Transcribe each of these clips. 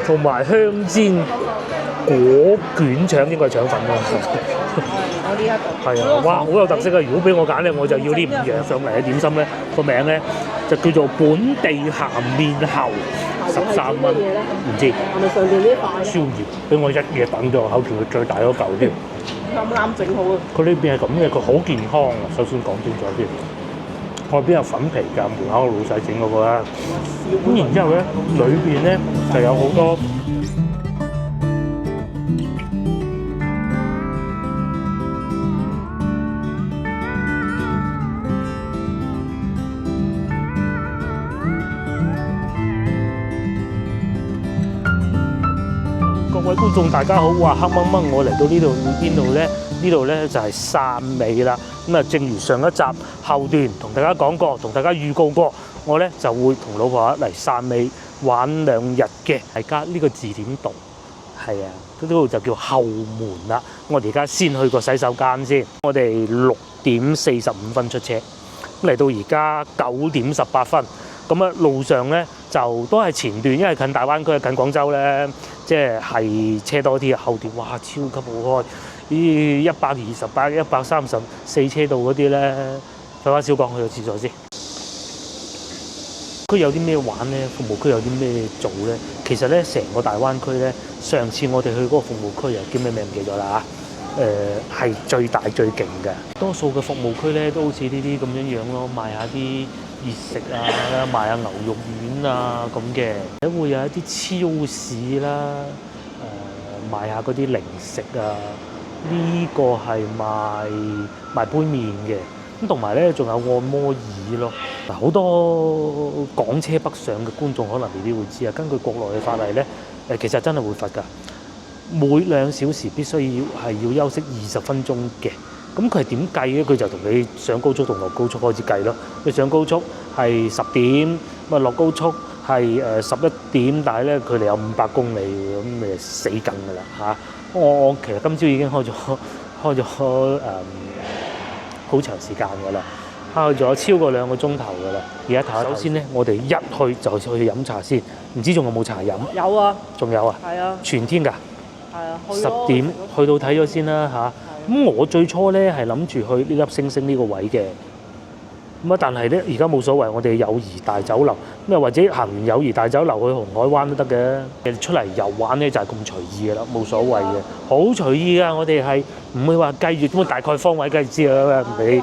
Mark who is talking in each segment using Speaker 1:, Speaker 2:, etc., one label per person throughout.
Speaker 1: 同埋香煎果卷腸，應該係腸粉咯。
Speaker 2: 我呢一度
Speaker 1: 係啊，哇，好有特色啊！如果俾我揀咧，我就要呢5樣上嚟嘅點心咧，個名咧就叫做本地鹹麵喉，13蚊，唔知。
Speaker 2: 係咪上邊呢塊？
Speaker 1: 燒熱，俾我一嘢等咗口，仲要最大嗰嚿添。
Speaker 2: 啱啱整好啊！
Speaker 1: 佢呢邊係咁嘅，佢好健康啊！首先講清楚先，外邊有粉皮㗎，門口個老細整嗰個啦。咁然之後咧，裏邊咧就有好多。各位觀眾大家好，哇！黑掹掹我嚟到呢度邊度咧？呢度咧就係汕尾啦。咁啊，正如上一集後段同大家講過，同大家預告過，我咧就會同老婆嚟汕尾玩2日嘅。大家呢個字點讀？係啊，呢度就叫後門啦。我哋而家先去個洗手間先。我哋6點45分出車，嚟到而家9點18分。咁啊，路上咧就都係前段，因為近大灣區、近廣州咧，即係車多啲啊。後段哇，超級好開，啲128、134車道嗰啲咧，廢話少講，去個廁所先。佢有啲咩玩咧？服務區有啲咩做咧？其實咧，成個大灣區咧，上次我哋去嗰個服務區啊，叫咩名唔記咗啦嚇。係最大最勁嘅，多數嘅服務區咧都好似呢啲咁樣樣咯，賣下啲熱食啊，賣下牛肉丸啊咁嘅，會有一啲超市啦，賣下嗰啲零食啊，呢個係賣杯麵嘅，咁同埋咧仲有按摩椅咯。嗱，好多港車北上嘅觀眾可能未必會知啊，根據國內嘅法例咧，其實真係會罰㗎。每2小時必須要休息20分鐘嘅，咁佢係點計咧？佢就同你上高速同落高速開始計咯。你上高速係10點，咁啊落高速係11點，但係咧佢哋有500公里，咁咪死梗㗎啦嚇！我其實今朝已經開咗好長時間㗎啦，開咗超過2個鐘頭㗎啦。而家首先咧，我哋一去就去飲茶先，唔知仲有冇茶飲？
Speaker 2: 有啊，
Speaker 1: 仲有啊？
Speaker 2: 係啊，
Speaker 1: 全天㗎。
Speaker 2: 係啊
Speaker 1: ，10點去到睇咗先啦嚇。咁我最初咧係諗住去呢粒星星呢個位嘅，咁啊但係咧而家冇所謂，我哋友誼大酒樓，咁啊或者行完友誼大酒樓去紅海灣都得嘅。其實出嚟遊玩咧就係咁隨意嘅啦，冇所謂嘅，好隨意㗎。我哋係唔會話計住咁大概方位，梗係知啦。你去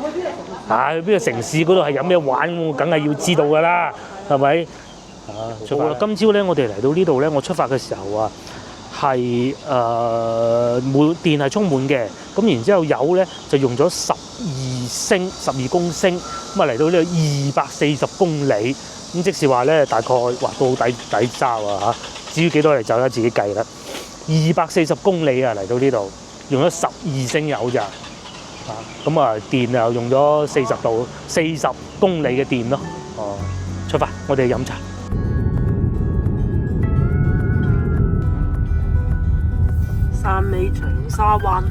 Speaker 1: 邊個城市嗰度係有咩玩，我梗係要知道㗎啦，係咪？出發啦！今朝咧我哋嚟到呢度咧，我出發嘅時候啊。係電係充滿嘅，咁然之後油咧就用咗12公升，咁啊嚟到呢度240公里，咁即是話咧大概哇都好抵揸啊嚇！至於幾多嚟就得自己計啦。240公里啊嚟到呢度，用咗12升油咋，咁啊電又用咗40公里嘅電咯。哦，出發，我哋飲茶。
Speaker 2: 汕尾長沙灣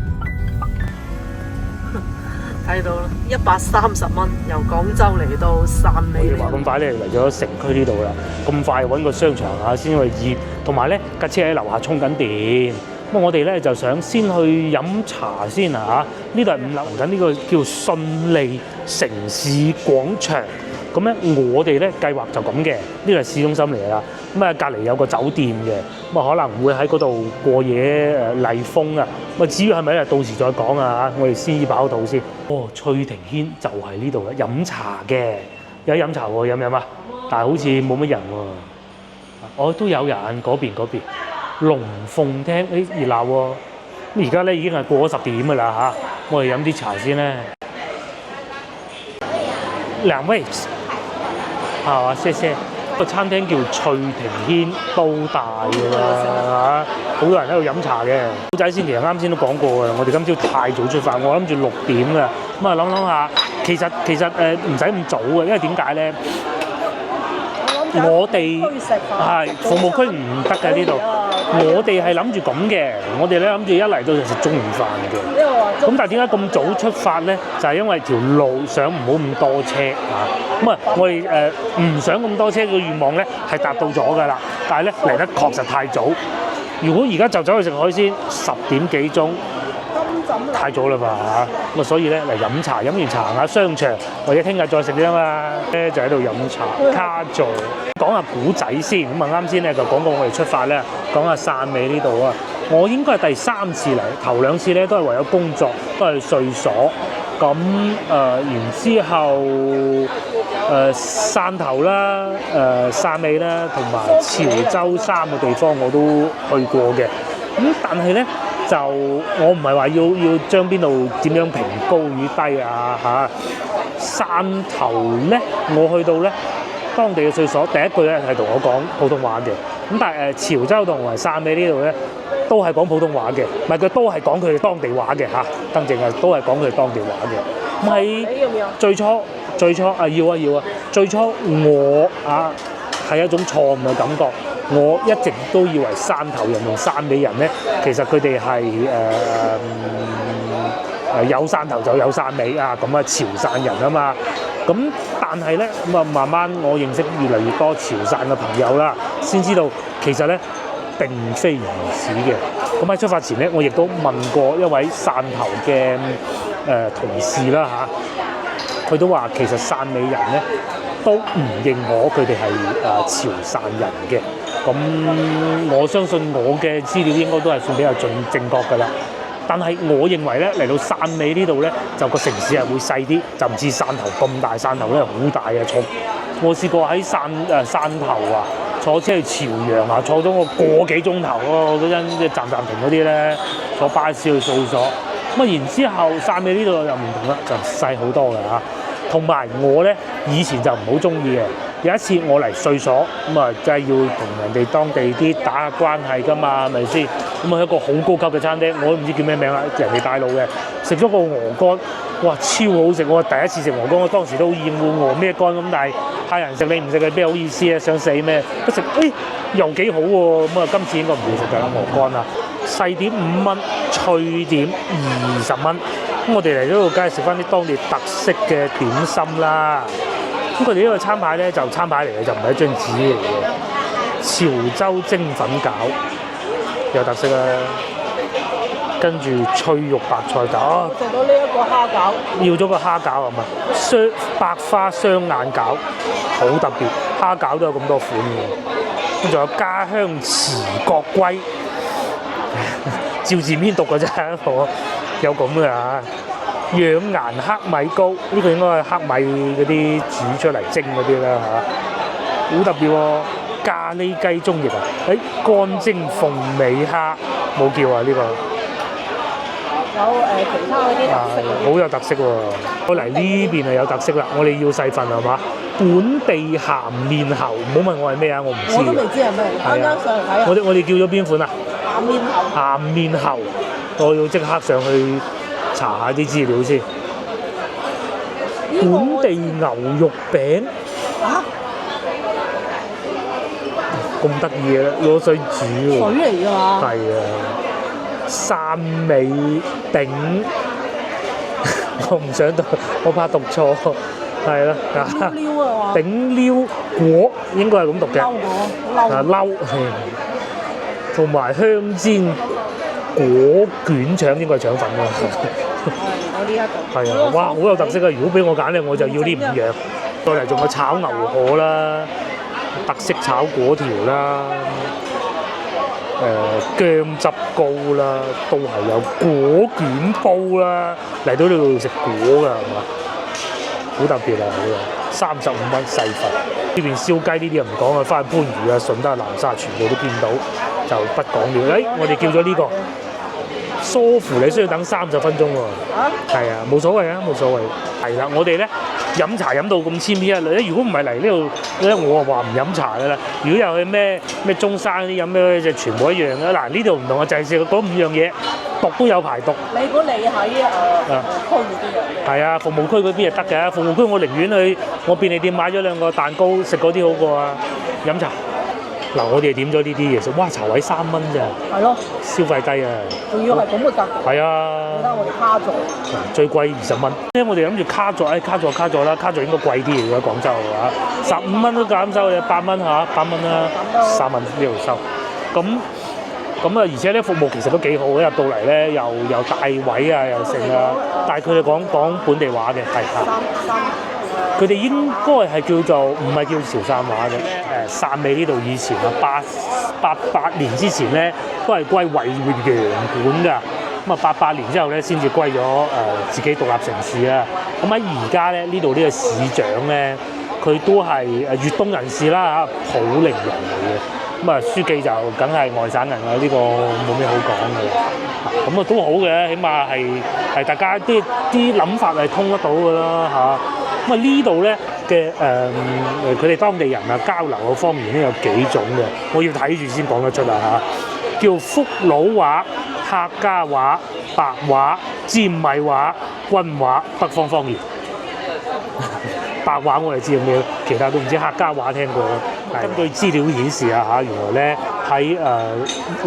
Speaker 2: 睇到啦，130蚊由廣州嚟到汕尾。
Speaker 1: 我哋話咁快咧嚟咗城區呢度啦，咁快揾個商場啊先去熱，同埋咧架車喺樓下充緊電。咁我哋咧就想先去飲茶先啊！呢度係5樓緊呢個叫順利城市廣場。咁咧我哋咧計劃就咁嘅，呢度係市中心嚟啦。咁啊隔離有個酒店嘅，咁啊可能會喺嗰度過夜麗峰啊。咁啊至於係咪咧，到時再講啊嚇。我哋先醫飽肚先。哦，翠庭軒就係呢度啦，飲茶嘅，有飲茶喎，飲唔飲啊？但係好似冇乜人喎。哦，都有人嗰邊。龍鳳廳熱鬧喎。咁而家咧已經係過咗10點㗎啦嚇。我哋飲啲茶先咧。2位。係嘛？謝謝。個餐廳叫翠庭軒，都大㗎啦嚇，好多人喺度飲茶嘅。古仔先其實啱先都講過㗎，我哋今朝太早出發，我諗住6點㗎。咁啊諗下，其實唔使咁早嘅，因為點解咧？
Speaker 2: 我諗
Speaker 1: 我哋係服務區唔得嘅呢度。我哋係諗住咁嘅，我哋咧諗住一嚟到就食中午飯嘅。咁但係點解咁早出發咧？就係因為條路想唔好咁多車嚇。咁啊，我哋唔想咁多車嘅願望咧係達到咗㗎啦。但係咧嚟得確實太早。如果而家就走去食海鮮，10點幾鐘。太早啦嘛嚇，咁啊所以咧嚟飲茶，飲完茶行下商場，或者聽日再食啫嘛，咧就喺度飲茶卡座。講下古仔先，咁啊啱先咧就講過我哋出發咧，講下汕尾呢度啊。我應該係第3次嚟，頭2次咧都係為咗工作，都係稅所。咁然之後汕頭啦、汕尾啦，同埋潮州3個地方我都去過嘅。咁但係咧。就我唔係話要將邊度點樣評高與低啊嚇。汕頭咧，我去到咧當地嘅稅所，第一句咧係同我講普通話嘅。咁但係潮州同埋汕尾呢度咧都係講普通話嘅，唔係佢都係講佢哋當地話嘅嚇。更正啊，都係講佢哋當地話嘅。咁喺最初啊要啊，最初我係一種錯誤嘅感覺。我一直都以為汕頭人同汕尾人咧，其實佢哋係有汕頭就有汕尾啊，咁啊潮汕人啊嘛。咁但係咧咁啊，慢慢我認識越嚟越多潮汕嘅朋友啦，先知道其實咧並非如此嘅。咁喺出發前咧，我亦都問過一位汕頭嘅同事啦嚇，佢都話其實汕尾人咧都唔認可佢哋係潮汕人嘅。咁我相信我嘅資料應該都係算比較正確㗎啦。但係我認為咧嚟到汕尾呢度咧，就個城市係會細啲，就唔似汕頭咁大。汕頭咧好大嘅，我試過喺汕頭啊坐車去潮陽啊，坐咗我個幾鐘頭咯，嗰陣即係站停嗰啲咧，坐巴士去稅所。咁啊然之後汕尾呢度又唔同啦，就細好多㗎嚇。同埋我咧以前就唔好中意嘅。有一次我嚟稅所，咁啊，真係要同人哋當地啲打下關係㗎嘛，係咪先？咁啊，一個好高級嘅餐廳，我都唔知叫咩名啦，人哋帶路嘅，食咗個鵝肝，哇，超好食！我第一次食鵝肝，我當時都厭惡鵝咩肝咁，但係客人食你唔食，你邊好意思啊？想死咩？一食，又幾好喎！咁啊，今次應該唔會食㗎鵝肝啦，細點5蚊，脆點20蚊。咁我哋嚟呢度梗係食翻啲當地特色嘅點心啦。咁佢哋呢個餐牌咧就餐牌嚟嘅，就唔係一張紙嚟嘅。潮州蒸粉餃有特色啦，跟住脆肉白菜餃。
Speaker 2: 食到呢一個蝦餃。
Speaker 1: 要咗個蝦餃係咪？白花雙眼餃，好特別。蝦餃都有咁多款嘅。咁仲有家鄉慈角龜，照字面讀嘅啫，我有咁嘅嚇。養顏黑米糕，呢個應該係黑米嗰啲煮出嚟蒸嗰啲啦嚇，好特別喎！咖喱雞中翼啊，乾蒸鳳尾蝦冇叫啊呢個。
Speaker 2: 有其他嗰啲特色。
Speaker 1: 好有特色喎！我嚟呢邊係有特色啦，我哋要細份係嘛？本地鹹面猴，唔好問我係咩啊，我唔知。
Speaker 2: 我都未知係咩，啱啱上嚟睇啊。
Speaker 1: 我哋叫咗邊款啊？
Speaker 2: 鹹面猴。
Speaker 1: 鹹面猴，我要即刻上去查下啲資料先。本地牛肉餅咁得意嘅，攞水煮喎。
Speaker 2: 水嚟㗎嘛？
Speaker 1: 係啊，汕尾頂，我唔想讀，我怕讀錯，係啦。
Speaker 2: 溜啊嘛。
Speaker 1: 頂溜果應該係咁讀嘅。
Speaker 2: 嬲。
Speaker 1: 同埋香煎果卷腸應該係腸粉喎。
Speaker 2: 我呢一個。
Speaker 1: 係啊，哇，好有特色啊！如果俾我揀咧，我就要呢5樣。再嚟仲有炒牛河啦，特色炒粿條啦，薑汁糕啦，都係有果卷煲啦。嚟到呢度食果㗎係嘛？好特別啊！好35蚊細份。呢邊燒雞呢啲又唔講啊，翻去番禺啊、順德、南沙全部都見到，就不講了。我哋叫咗呢個。疏乎你需要等30分鐘喎，係啊，冇所謂啊，冇所謂。係啦，我哋咧飲茶飲到咁千篇一律，如果唔係嚟呢度咧，我話唔飲茶㗎啦。如果有去咩中山啲飲咩就全部一樣㗎。嗱呢度唔同啊，就係食嗰5樣嘢，毒都有排毒。
Speaker 2: 你估你喺區嗰邊啊？
Speaker 1: 係啊，服務區嗰邊係得嘅。服務區我寧願去我便利店買咗2個蛋糕食嗰啲好過啊。飲茶。嗱，我哋點咗呢啲嘢食，哇！茶位3蚊咋，
Speaker 2: 係咯，
Speaker 1: 消費低啊！
Speaker 2: 仲要係咁嘅價格。
Speaker 1: 係啊，
Speaker 2: 而家我哋卡座，
Speaker 1: 最貴20蚊。因為我哋諗住卡座，卡座啦，卡座應該貴啲嘅，如果廣州嘅話，15蚊都減收你8蚊嚇，8蚊啦，3蚊呢度收。咁啊，而且咧服務其實都幾好，一入到嚟咧又帶位啊，又剩啊，但係佢哋講本地話嘅，係佢哋應該係叫做唔係叫潮汕話嘅，汕尾呢度以前啊88年之前咧都係歸惠陽管㗎，咁啊88年之後咧先至歸咗自己獨立城市啦。咁喺而家咧呢度呢個市長咧，佢都係粵東人士啦嚇，普寧人嚟嘅。咁啊，書記就梗係外省人啦，呢個冇咩好講嘅。咁啊都好嘅，起碼係大家啲諗法係通得到㗎啦嚇。咁啊呢度咧嘅佢哋當地人啊交流嘅方面咧有幾種嘅，我要睇住先講得出啊嚇。叫福佬話、客家話、白話、尖米話、軍話、北方方言。白話我哋知咩，其他都唔知。客家話聽過。根據資料顯示啊嚇，原來咧喺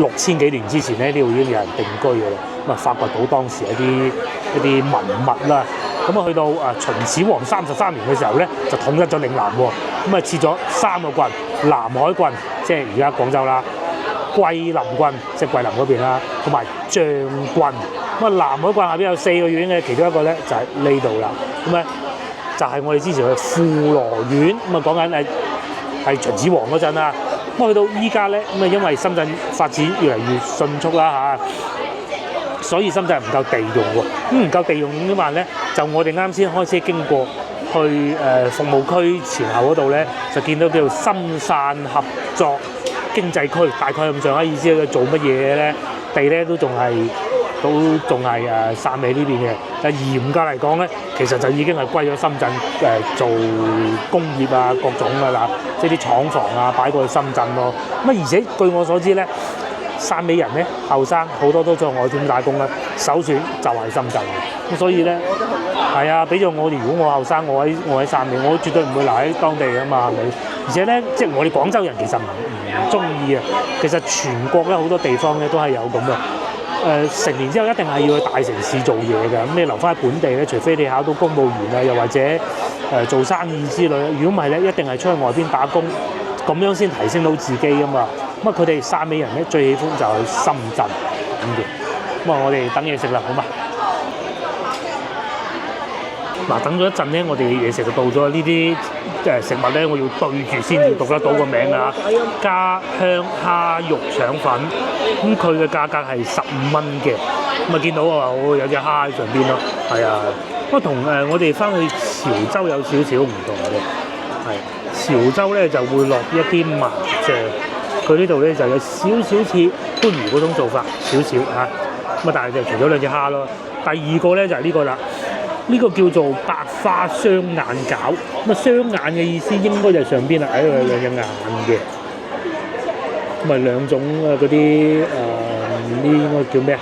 Speaker 1: 6000幾年之前咧，呢度已經有人定居嘅啦。咁啊，發掘到當時一啲文物啦。咁啊，去到秦始皇33年嘅時候咧，就統一咗嶺南喎。咁啊，設咗3個郡：南海郡，即係而家廣州啦；桂林郡，即係桂林嗰邊啦；同埋象郡。咁啊，南海郡下邊有4個縣嘅，其中一個咧就係呢度啦。咁咧就係我哋之前去富羅縣。咁啊，講緊係秦始皇嗰陣啦。咁去到依家咧，咁啊因為深圳發展越嚟越迅速啦嚇，所以深圳唔夠地用喎。咁唔夠地用點辦咧？就我哋啱先開車經過去服務區前後嗰度咧，就見到叫做深汕合作經濟區，大概咁上下意思。佢做乜嘢咧？地咧都仲係汕尾呢邊嘅。但嚴格嚟講咧，其實就已經係歸咗深圳做工業啊各種㗎啦，即係啲廠房啊擺過去深圳咯。咁而且據我所知咧，汕尾人咧後生好多都做外判打工啦，首選就係深圳嘅。咁所以咧係啊，俾咗我哋，如果我後生，我喺汕尾，我絕對唔會留喺當地㗎嘛，係咪？而且咧，即係我哋廣州人其實唔中意啊。其實全國咧好多地方咧都係有咁嘅。成年之後一定係要去大城市做嘢嘅，咁你留翻喺本地咧，除非你考到公務員啊，又或者做生意之類。如果唔係咧，一定係出去外邊打工，咁樣先提升到自己㗎嘛。咁啊，佢哋汕尾人咧最喜歡就係深圳咁嘅。咁啊，我哋等嘢食啦，好嘛？嗱，等咗一陣咧，我哋嘢食就到咗。呢啲食物咧，我要對住先至讀得到個名啊！家鄉蝦肉腸粉，咁佢嘅價格係15蚊嘅。咁啊，見到啊，我有隻蝦喺上邊咯，係啊。不過同我哋翻去潮州有少少唔同嘅，係潮州咧就會落一啲麻醬，佢呢度咧就有少少似番禺嗰種做法，少少嚇。咁啊，但係就除咗兩隻蝦咯。第二個咧就係呢個啦。呢個叫做白花雙眼餃，咁啊雙眼嘅意思應該就係上邊啦，有兩隻眼嘅，咁啊兩種嗰啲呢應該叫咩啊？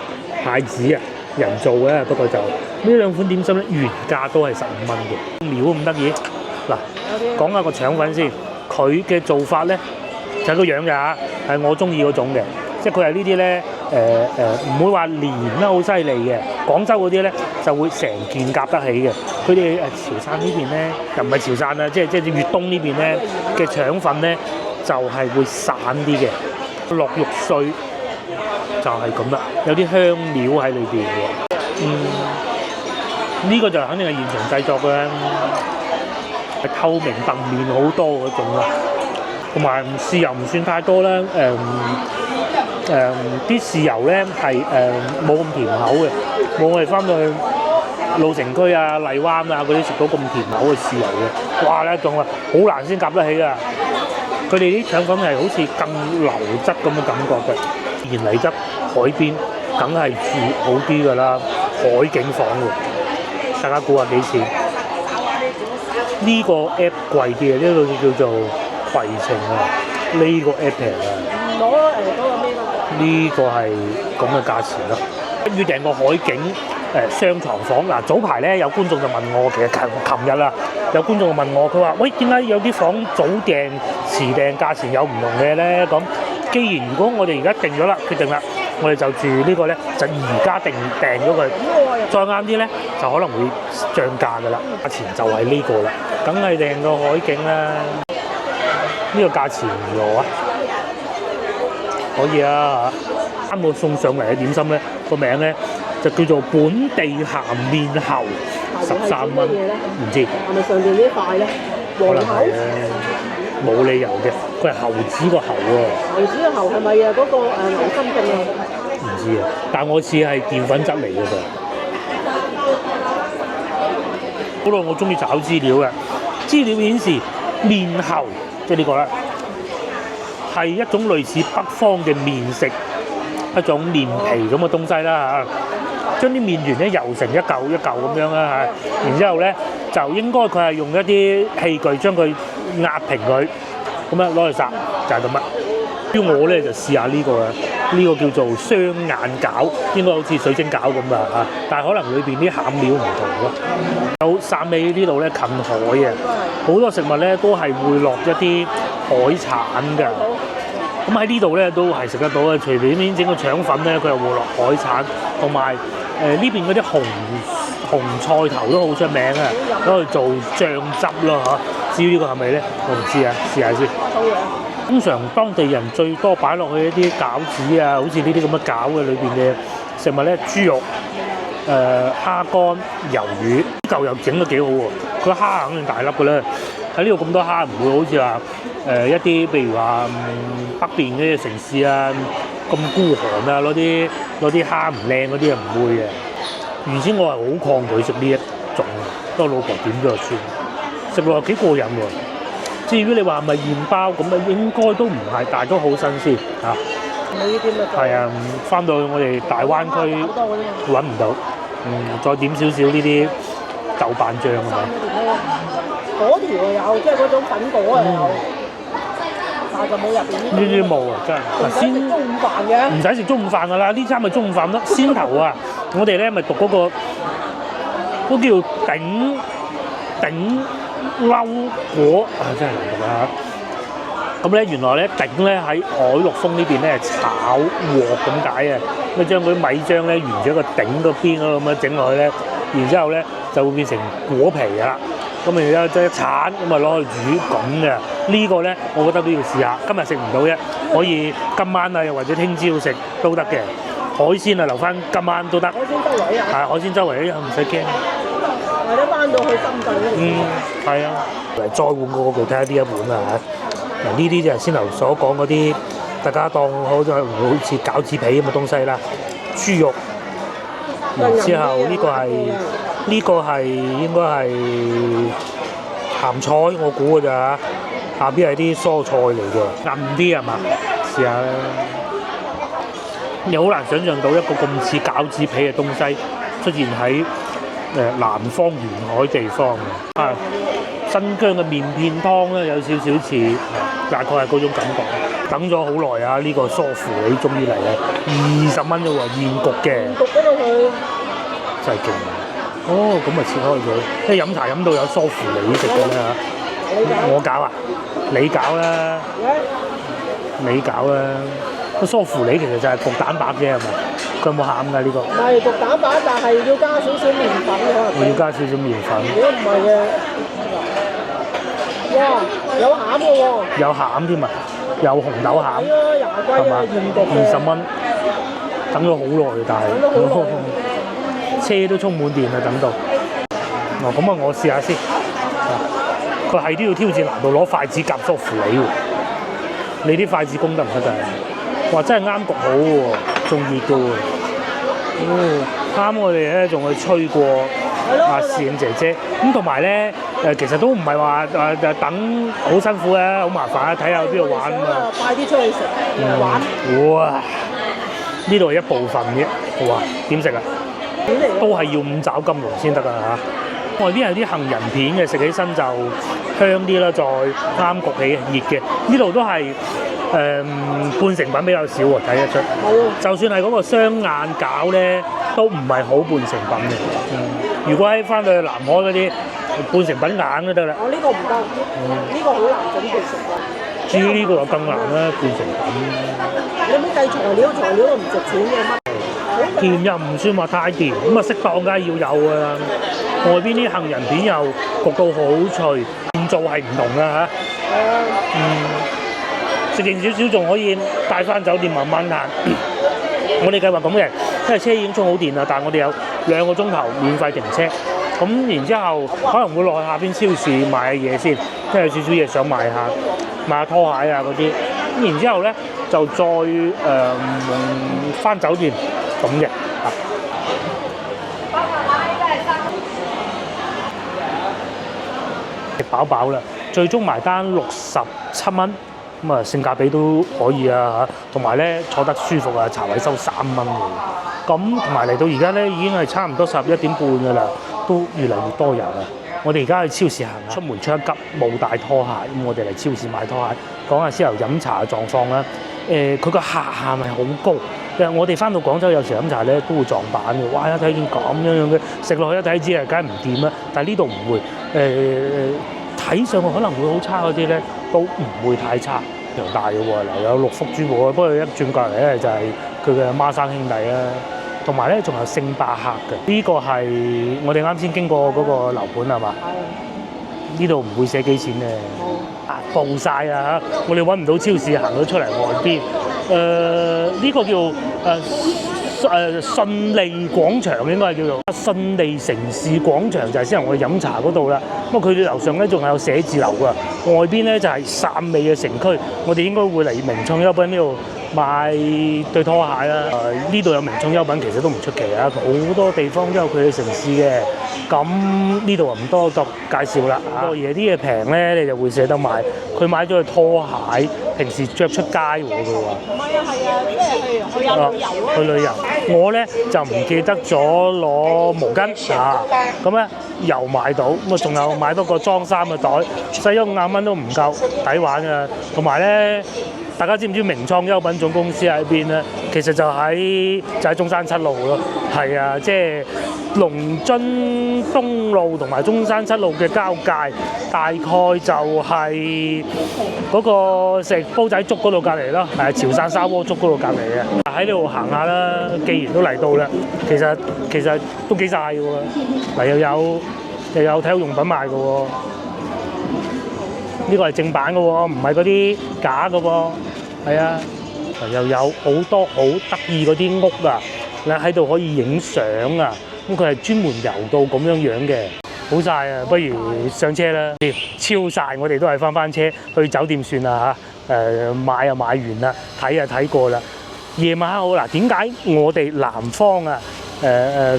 Speaker 1: 蟹子啊，人造嘅，不過就呢兩款點心咧原價都係15蚊嘅，料咁得意。嗱，講下個腸粉先，佢嘅做法咧就係個樣嘅嚇，係我中意嗰種嘅。即係佢係呢啲咧，唔會話連得好犀利嘅。廣州嗰啲咧就會成件夾得起嘅。佢哋潮汕呢邊咧，又唔係潮汕啦，即係粵東呢邊咧嘅腸粉咧，就係會散啲嘅，落肉碎就係咁啦，有啲香料喺裏邊嘅。呢個就肯定係現場製作嘅，透明燉麵好多嗰種啦，同埋豉油唔算太多啦，啲豉油咧係冇咁甜口嘅，冇我哋翻到去老城區啊、荔灣啊嗰啲食到咁甜口嘅豉油嘅。哇！呢一種啊，好難先夾得起㗎。佢哋啲腸粉係好似更流質咁嘅感覺嘅。然荔枝海邊梗係住好啲㗎啦，海景房喎。大家估下幾錢？呢個 app 貴啲嘅，呢個叫做攜程啊，呢個 app 平啊。
Speaker 2: 攞嗰個咩咯？
Speaker 1: 呢個係咁嘅價錢咯。要訂個海景雙床房嗱，早排咧有觀眾就問我，其實琴日啦有觀眾問我，佢話：喂，點解有啲房早訂、遲訂價錢有唔同嘅咧？咁既然如果我哋而家定咗啦，決定啦，我哋就住呢個咧，就而家訂咗佢，再啱啲咧就可能會漲價㗎啦。價錢就係呢個啦，梗係訂個海景啦。呢個價錢如何啊？可以啊嚇！啱我送上嚟嘅點心咧，個名咧就叫做本地鹹麵喉，13蚊，唔知
Speaker 2: 係咪上邊呢塊咧？
Speaker 1: 可能係咧，冇理由嘅，佢係猴子個猴喎。
Speaker 2: 牛子嘅喉係咪啊？嗰個牛心徑啊？
Speaker 1: 唔知啊，但我似係澱粉質嚟嘅噃。好耐我中意找資料嘅，資料顯示麵喉即係呢個啦，係一種類似北方嘅麵食，一種麵皮咁嘅東西啦嚇。將啲麵圓咧揉成一嚿一嚿咁樣啦嚇，然之後咧就應該佢係用一啲器具將佢壓平佢，咁樣攞去烚就係咁啦。於我咧就試下呢個啦，呢個叫做雙眼餃，應該好似水晶餃咁啊嚇，但係可能裏邊啲餡料唔同咯。有汕尾呢度咧近海嘅，好多食物咧都係會落一啲海產㗎。咁喺呢度咧都係食得到嘅，隨便整個腸粉咧，佢又會落海產，同埋呢邊嗰啲紅菜頭都好出名啊，攞嚟做醬汁咯嚇。至於呢個係咪咧，我唔知啊，試下先。通常當地人最多擺落去一啲餃子啊，好似呢啲咁嘅餃嘅裏邊嘅食物咧，豬肉、蝦乾、魷魚，嚿又整得幾好喎。個蝦肯定大粒嘅咧，喺呢度咁多蝦，唔會好似話一啲譬如話北邊嗰啲城市啊咁孤寒啊，攞啲蝦唔靚嗰啲啊，唔會嘅。原先我係好抗拒食呢一種，不過老婆點咗就算，食落幾過癮喎。至於你話係咪現包咁啊，應該都唔係，但係都好新鮮嚇。
Speaker 2: 冇呢啲乜？
Speaker 1: 係啊，翻到去我哋大灣區揾唔到，再點少少呢啲豆瓣醬係咪？
Speaker 2: 嗰條有，即係嗰種粉果啊有，但係就冇入邊
Speaker 1: 呢啲冇啊，真係。
Speaker 2: 先中午飯嘅，
Speaker 1: 唔使食中午飯㗎啦，呢餐咪中午飯咯。先頭啊，我哋咧咪讀嗰個都叫頂嬲果啊，真係難讀啊！咁咧原來咧頂咧喺海陸豐呢邊咧係炒鑊咁解啊，咁將嗰啲米漿咧沿住個頂嗰邊嗰咁樣整落去咧，然之後咧就會變成果皮㗎啦。咁然之後即係鏟咁啊攞去煮咁嘅。呢個咧我覺得都要試下，今日食唔到啫，可以今晚啊又或者聽朝食都得嘅。海鮮啊留翻今晚都得。海鮮周圍啊？係海鮮周圍唔使驚。或者翻到去深圳嗰度。係啊。嚟再換個角度睇下呢一碗啊嚇。嗱呢啲就係先頭所講嗰啲，大家當好似餃子皮咁嘅東西啦。豬肉，然之後呢個係應該係鹹菜，我估㗎咋。下邊係啲蔬菜嚟嘅，韌啲係嘛？試下啦。你好難想像到一個咁似餃子皮嘅東西出現喺南方沿海地方嘅。啊，新疆嘅麵片湯咧有少少似，大概係嗰種感覺。等咗好耐啊！呢個梳乎厘終於嚟啦，20蚊啫喎，現焗嘅。焗嗰度佢真係勁啊！哦，咁啊切開咗，即係飲茶飲到有梳乎厘食嘅咧嚇。我搞啊！你搞啦，你搞啦。個梳乎厘其實就係焗蛋白啫，係咪？佢有冇餡㗎呢個？唔係焗蛋白，但係要加少少麵粉可能。我要加少少麵粉。如果唔係嘅，哇，有餡嘅喎。有餡添啊！有紅豆餡。係啊，廿雞啊，現焗嘅。20蚊，等咗好耐，但係。等咗好耐。車都充滿電啦，等到。哦，咁啊，我試下先。佢係都要挑戰難度，攞筷子夾梳乎厘喎。你啲筷子功得唔得㗎？哇！真係啱焗好喎，仲熱㗎喎。啱我哋咧仲去吹過侍應姐姐。咁同埋咧其實都唔係話等好辛苦嘅，好麻煩啊！睇下去邊度玩啊嘛。快啲出去食玩。哇！呢度係一部分嘅，哇！點食啊？都係要5爪金龍先得㗎嚇。外邊有啲杏仁片嘅，食起身就香啲啦，再啱焗起熱嘅。呢度都係半成品比較少喎，睇得出。就算係嗰個雙眼餃咧，都唔係好半成品嘅。如果喺翻到去南海嗰啲半成品硬都得啦。
Speaker 2: 我呢個唔得，呢個好難準備成嘅。
Speaker 1: 至於呢個就更難啦，半成品。
Speaker 2: 你有冇計材料？材料都唔值錢嘅乜？
Speaker 1: 甜又唔算話太甜，咁啊適當梗係要有㗎啦。外邊啲杏仁片又焗到好脆，現做係唔同㗎嚇。食剩少少仲可以帶翻酒店慢慢行。我哋計劃咁嘅，因為車已經充好電啦，但係我哋有2個鐘頭免費停車。咁然之後可能會落去下邊超市買下嘢先，即係有少少嘢想買下拖鞋啊嗰啲。咁然之後咧就再翻酒店咁嘅。食飽飽啦，最終埋單67蚊。咁啊，性價比都可以啊嚇，同埋咧坐得舒服啊，茶位收3蚊嘅。咁同埋嚟到而家咧已經係差唔多11點半㗎啦，都越嚟越多人啦。我哋而家去超市行啊，出門出一急冇帶拖鞋，咁我哋嚟超市買拖鞋。講下先由飲茶嘅狀況啦。佢個客限係好高，因為我哋翻到廣州有時飲茶咧都會撞板嘅。哇！一睇見咁樣嘅，食落去一睇知係梗係唔掂啦。但係呢度唔會，睇上去可能會好差嗰啲咧，都唔會太差。強大嘅喎，嗱有6福珠寶啊，不過一轉過嚟咧就係佢嘅孖生兄弟啦，同埋咧仲有星巴克嘅，呢個係我哋啱先經過嗰個樓盤係嘛？呢度唔會寫幾錢嘅，報晒啊！我哋揾唔到超市，行咗出嚟外邊，呢個叫順利廣場應該係叫做順利城市廣場，就係先頭我哋飲茶嗰度啦。咁啊，佢哋樓上咧仲係有寫字樓㗎，外邊咧就係汕尾嘅城區。我哋應該會嚟名創優品呢度買對拖鞋啦。呢度有名創優品其實都唔出奇啊，好多地方都有佢嘅城市嘅。咁呢度唔多作介紹啦。好多嘢啲嘢平咧，你就會捨得買。佢買咗對拖鞋，平時着出街喎佢話。唔係啊，係啊，即係去旅遊咯。去旅遊，我咧就唔記得咗攞毛巾啊。咁咧又買到，咁啊仲有買多個裝衫嘅袋，使咗50蚊都唔夠，抵玩㗎。同埋咧，大家知唔知名創優品總公司喺邊咧？其實就喺中山7路咯。係啊，即係龍津東路同埋中山7路嘅交界，大概就係嗰個食煲仔粥嗰度隔離咯，係潮汕砂鍋粥嗰度隔離嘅。喺呢度行下啦，既然都嚟到啦，其實都幾晒嘅喎。嗱又有體育用品賣嘅喎，呢個係正版嘅喎，唔係嗰啲假嘅喎。係啊，又有好多好得意嗰啲屋啊！你喺度可以影相啊！咁佢係專門遊到咁樣嘅，好晒啊！不如上車啦，超晒！我哋都係翻車去酒店算啦嚇。買就買完啦，睇就睇過啦。夜晚好嗱，點解我哋南方啊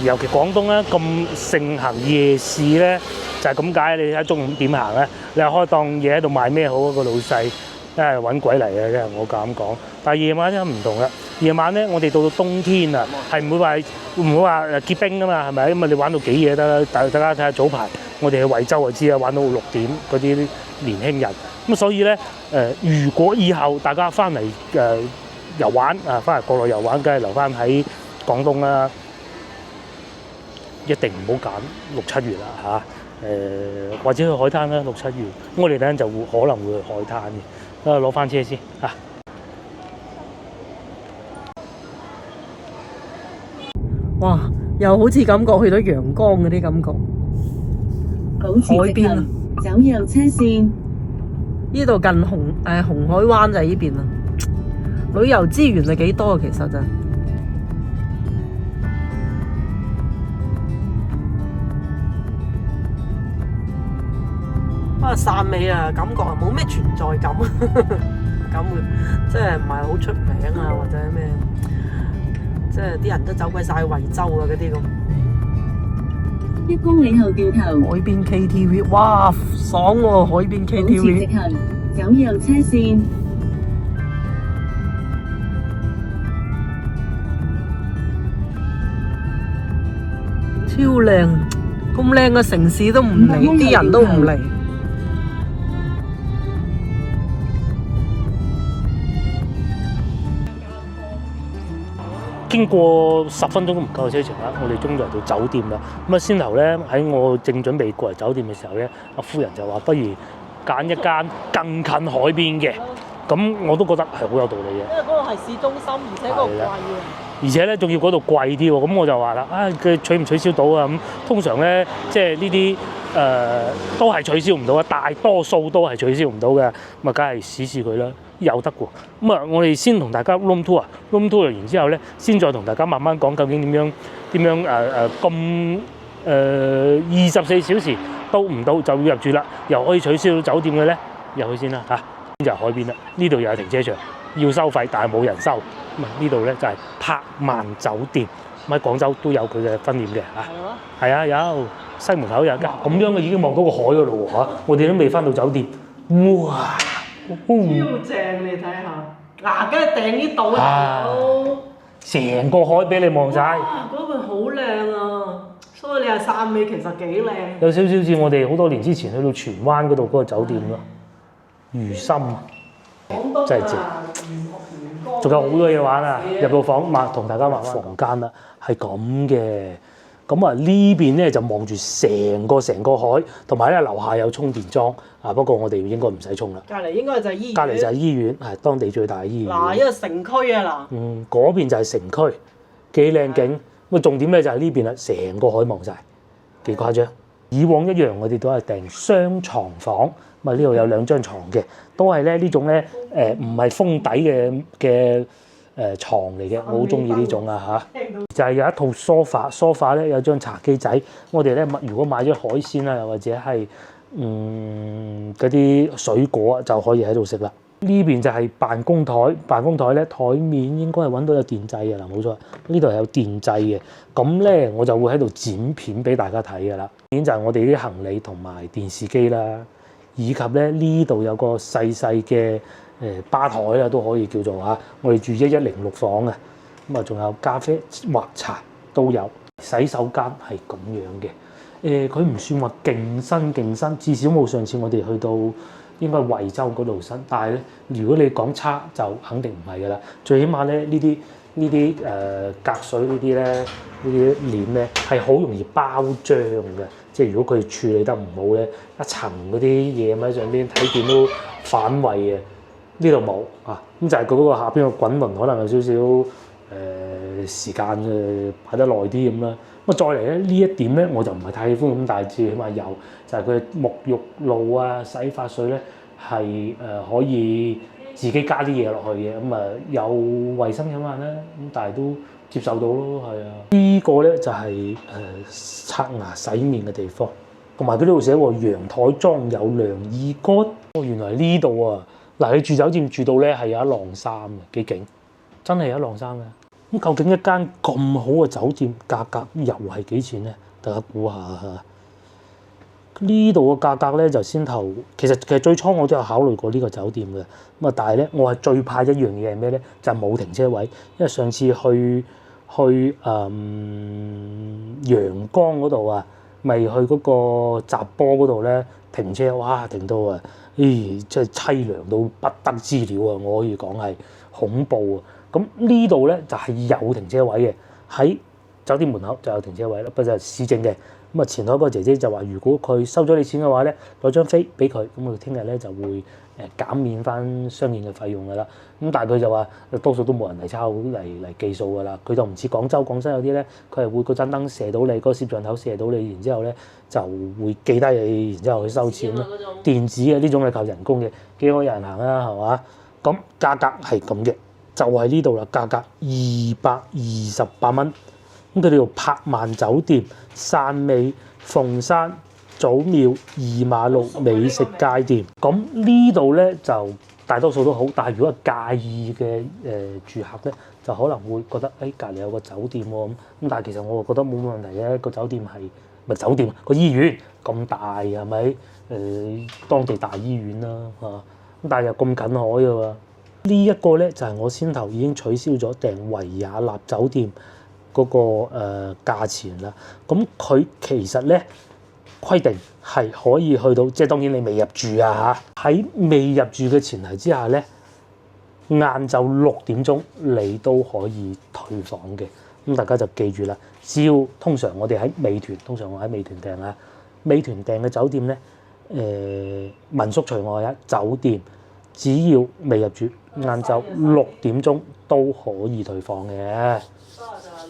Speaker 1: 尤其廣東咧咁盛行夜市咧？就係咁解。你睇中午點行咧？你話開檔嘢喺度賣咩好啊？個老細真係揾鬼嚟嘅，真係我咁講。但係夜晚真係唔同啦。夜晚咧，我哋到冬天啊，係唔會話結冰噶嘛，係咪？咁啊，你玩到幾夜得啦？大家睇下早排，我哋去惠州就知啦，玩到6點嗰啲年輕人。咁所以咧，如果以後大家翻嚟遊玩啊，翻嚟國內遊玩，梗係留翻喺廣東啦。一定唔好揀6、7月啦嚇。或者去海灘啦，6、7月。我哋等陣就可能會去海灘嘅。攞翻車先嚇。
Speaker 2: 哇！又好似感覺去到陽江嗰啲感覺。海邊啊，
Speaker 3: 走右車線。
Speaker 2: 呢度近紅海灣就係呢邊啦。旅遊資源係幾多啊？其實就汕尾啊，感覺冇咩存在感，咁嘅，即係唔係好出名啊，或者咩？即係啲人都走鬼晒惠州啊嗰啲咁。
Speaker 3: 1公里後掉頭。
Speaker 2: 海邊 KTV， 哇，爽喎！海邊 KTV。
Speaker 3: 保持直行，走右車線。
Speaker 2: 超靚，咁靚嘅城市都唔嚟，啲人都唔嚟。
Speaker 1: 經過10分鐘都唔夠嘅車程啦，我哋終於嚟到酒店啦。咁啊，先頭咧喺我正準備過嚟酒店嘅時候咧，阿夫人就話不如揀一間更近海邊嘅。咁我都覺得係好有道理嘅。
Speaker 2: 因為嗰個係市中心，而且嗰個貴啊。
Speaker 1: 而且咧，仲要嗰度貴啲喎，咁我就話啦，佢取唔取消到啊？咁通常咧，即係呢啲都係取消唔到啊，大多數都係取消唔到嘅，咁啊，梗係試試佢啦，有得喎。咁啊，我哋先同大家 room tour 完之後咧，先再同大家慢慢講究竟點樣咁24小時到唔到就要入住啦，又可以取消到酒店嘅咧，入去先啦嚇。就係海邊啦，呢度又係停車場，要收費，但係冇人收。咁啊，呢度咧就係柏曼酒店，咁喺廣州都有佢嘅分店嘅嚇。係啊，有西門口有間，咁樣嘅已經望到個海㗎咯喎嚇。我哋都未翻到酒店，哇！
Speaker 2: 超正，你睇下，嗱，梗係訂呢度啦，
Speaker 1: 成個海俾你望晒。
Speaker 2: 哇！嗰個好靚啊，所以你話汕尾其實幾靚。
Speaker 1: 有少少似我哋好多年之前去到荃灣嗰度嗰個酒店咯。魚心真係正，仲有好多嘢玩啊！入到房同大家玩房間啦，係咁嘅。咁啊呢邊咧就望住成個海，同埋咧樓下有充電樁啊。不過我哋應該唔使充啦。
Speaker 2: 隔離應該就係醫院。
Speaker 1: 隔離就係醫院，係當地最大嘅醫院。
Speaker 2: 嗱，呢個城區啊嗱。
Speaker 1: 嗰邊就係城區，幾靚景。咁重點咧就係呢邊啦，成個海望晒，幾誇張。以往一樣，我哋都係訂雙床房。咁啊，呢度有2張床嘅，都係咧呢種咧唔係封底嘅床嚟嘅，我好中意呢種啊嚇。就係有一套sofa 咧有張茶幾仔。我哋咧如果買咗海鮮啊，又或者係嗰啲水果就可以喺度食啦。呢邊就係辦公台咧台面應該係揾到有電掣嘅嗱，冇錯，呢度係有電掣嘅。咁咧我就會喺度剪片俾大家睇嘅啦。片就係我哋啲行李同埋電視機啦。以及咧呢度有個細嘅吧台啊，都可以叫做嚇。我哋住1106房嘅，咁啊仲有咖啡或茶都有。洗手間係咁樣嘅，佢唔算話勁新，至少冇上次我哋去到應該惠州嗰度新。但係咧，如果你講差就肯定唔係㗎啦。最起碼咧呢啲隔水呢啲咧，呢啲簾咧係好容易包漿嘅。即係如果佢處理得唔好咧，一層嗰啲嘢喺上邊睇見都反胃嘅。呢度冇啊，咁就係佢嗰個下邊個滾輪可能有少少時間擺得耐啲咁啦。咁啊再嚟咧呢一點咧我就唔係太喜歡咁，但係至起碼有就係佢沐浴露啊、洗髮水咧係可以自己加啲嘢落去嘅，咁啊有衞生有限啦，咁但係都接受到咯，係啊。呢個咧就係刷牙洗面嘅地方，同埋佢呢度寫喎陽台裝有涼意乾。哦，原來呢度啊，嗱你住酒店住到咧係有一晾衫嘅，幾勁，真係有一晾衫嘅。咁究竟一間咁好嘅酒店價格又係幾錢咧？大家估下嚇。呢度嘅價格咧就先頭，其實最初我都有考慮過呢個酒店嘅，咁啊但係咧我係最怕一樣嘢係咩咧？就係冇停車位，因為上次去陽江嗰度啊，咪去嗰個閘坡嗰度咧停車，哇停到啊，真係凄涼到不得之了啊！我可以講係恐怖啊！咁呢度咧就係有停車位嘅，喺酒店門口就有停車位啦，不過就係市政嘅。咁啊，前台嗰個姐姐就話，如果佢收咗你錢嘅話咧，攞張飛俾佢，咁我哋聽日咧就會減免翻相應嘅費用㗎啦。咁但係佢就話，多數都冇人嚟抄嚟計數㗎啦。佢就唔似廣州有啲咧，佢係會個盞燈射到你，個攝像頭射到你，然之後咧就會記低你，然之後去收錢咯。電子嘅呢種係靠人工嘅，幾可有人行啦，係嘛？咁價格係咁嘅，就係呢度啦，價格228蚊。咁佢哋叫柏曼酒店、汕尾、鳳山、祖廟、二馬路美食街店。咁呢度咧就大多數都好，但係如果介意嘅住客咧，就可能會覺得隔離有個酒店喎咁。但係其實我覺得冇問題嘅，個酒店係咪酒店個醫院咁大係咪？當地大醫院啦嚇，咁但係又咁近海嘅喎。呢一個咧就係我先頭已經取消咗訂維也納酒店嗰個價錢啦。咁佢其實咧規定係可以去到，即係當然你未入住啊嚇。喺未入住嘅前提之下咧，晏晝6點鐘你都可以退退房嘅。咁大家就記住啦，只要通常我哋喺美團，通常我喺美團訂啊，美團訂嘅酒店咧，民宿除外啊，酒店只要未入住，晏晝6點鐘都可以退房嘅。
Speaker 2: 就係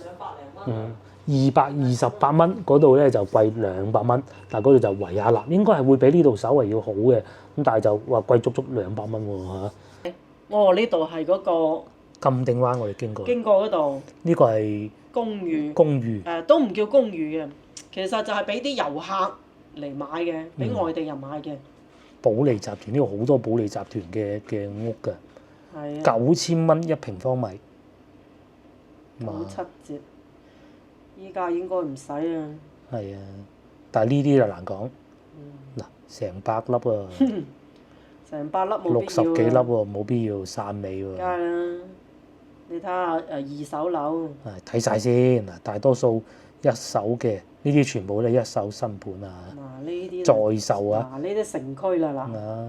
Speaker 2: 200零蚊。
Speaker 1: 228蚊嗰度咧就貴200蚊，但係嗰度就維也納應該係會比呢度稍為要好嘅，咁但係就話貴足足200蚊喎嚇。
Speaker 2: 哦，呢度係嗰個
Speaker 1: 金鼎灣我哋經過，
Speaker 2: 經過嗰度
Speaker 1: 呢個係
Speaker 2: 公寓，
Speaker 1: 公寓，
Speaker 2: 都唔叫公寓嘅，其實就係俾啲遊客嚟買嘅，俾外地人買嘅。
Speaker 1: 保利集團呢度好多保利集團嘅屋㗎，
Speaker 2: 係啊，
Speaker 1: 9000蚊1平方米，
Speaker 2: 97折，依家應該唔使啊。
Speaker 1: 係啊，但係呢啲就難講。嗱，成百粒啊，
Speaker 2: 成百粒冇必要
Speaker 1: 60幾粒喎，冇必要散尾喎。
Speaker 2: 梗係啦，你睇下二手樓，
Speaker 1: 係睇晒先嗱，大多數一手嘅呢啲全部都係一手新盤啊，
Speaker 2: 嗱呢啲
Speaker 1: 在售啊，
Speaker 2: 嗱呢啲城區啦嗱，
Speaker 1: 啊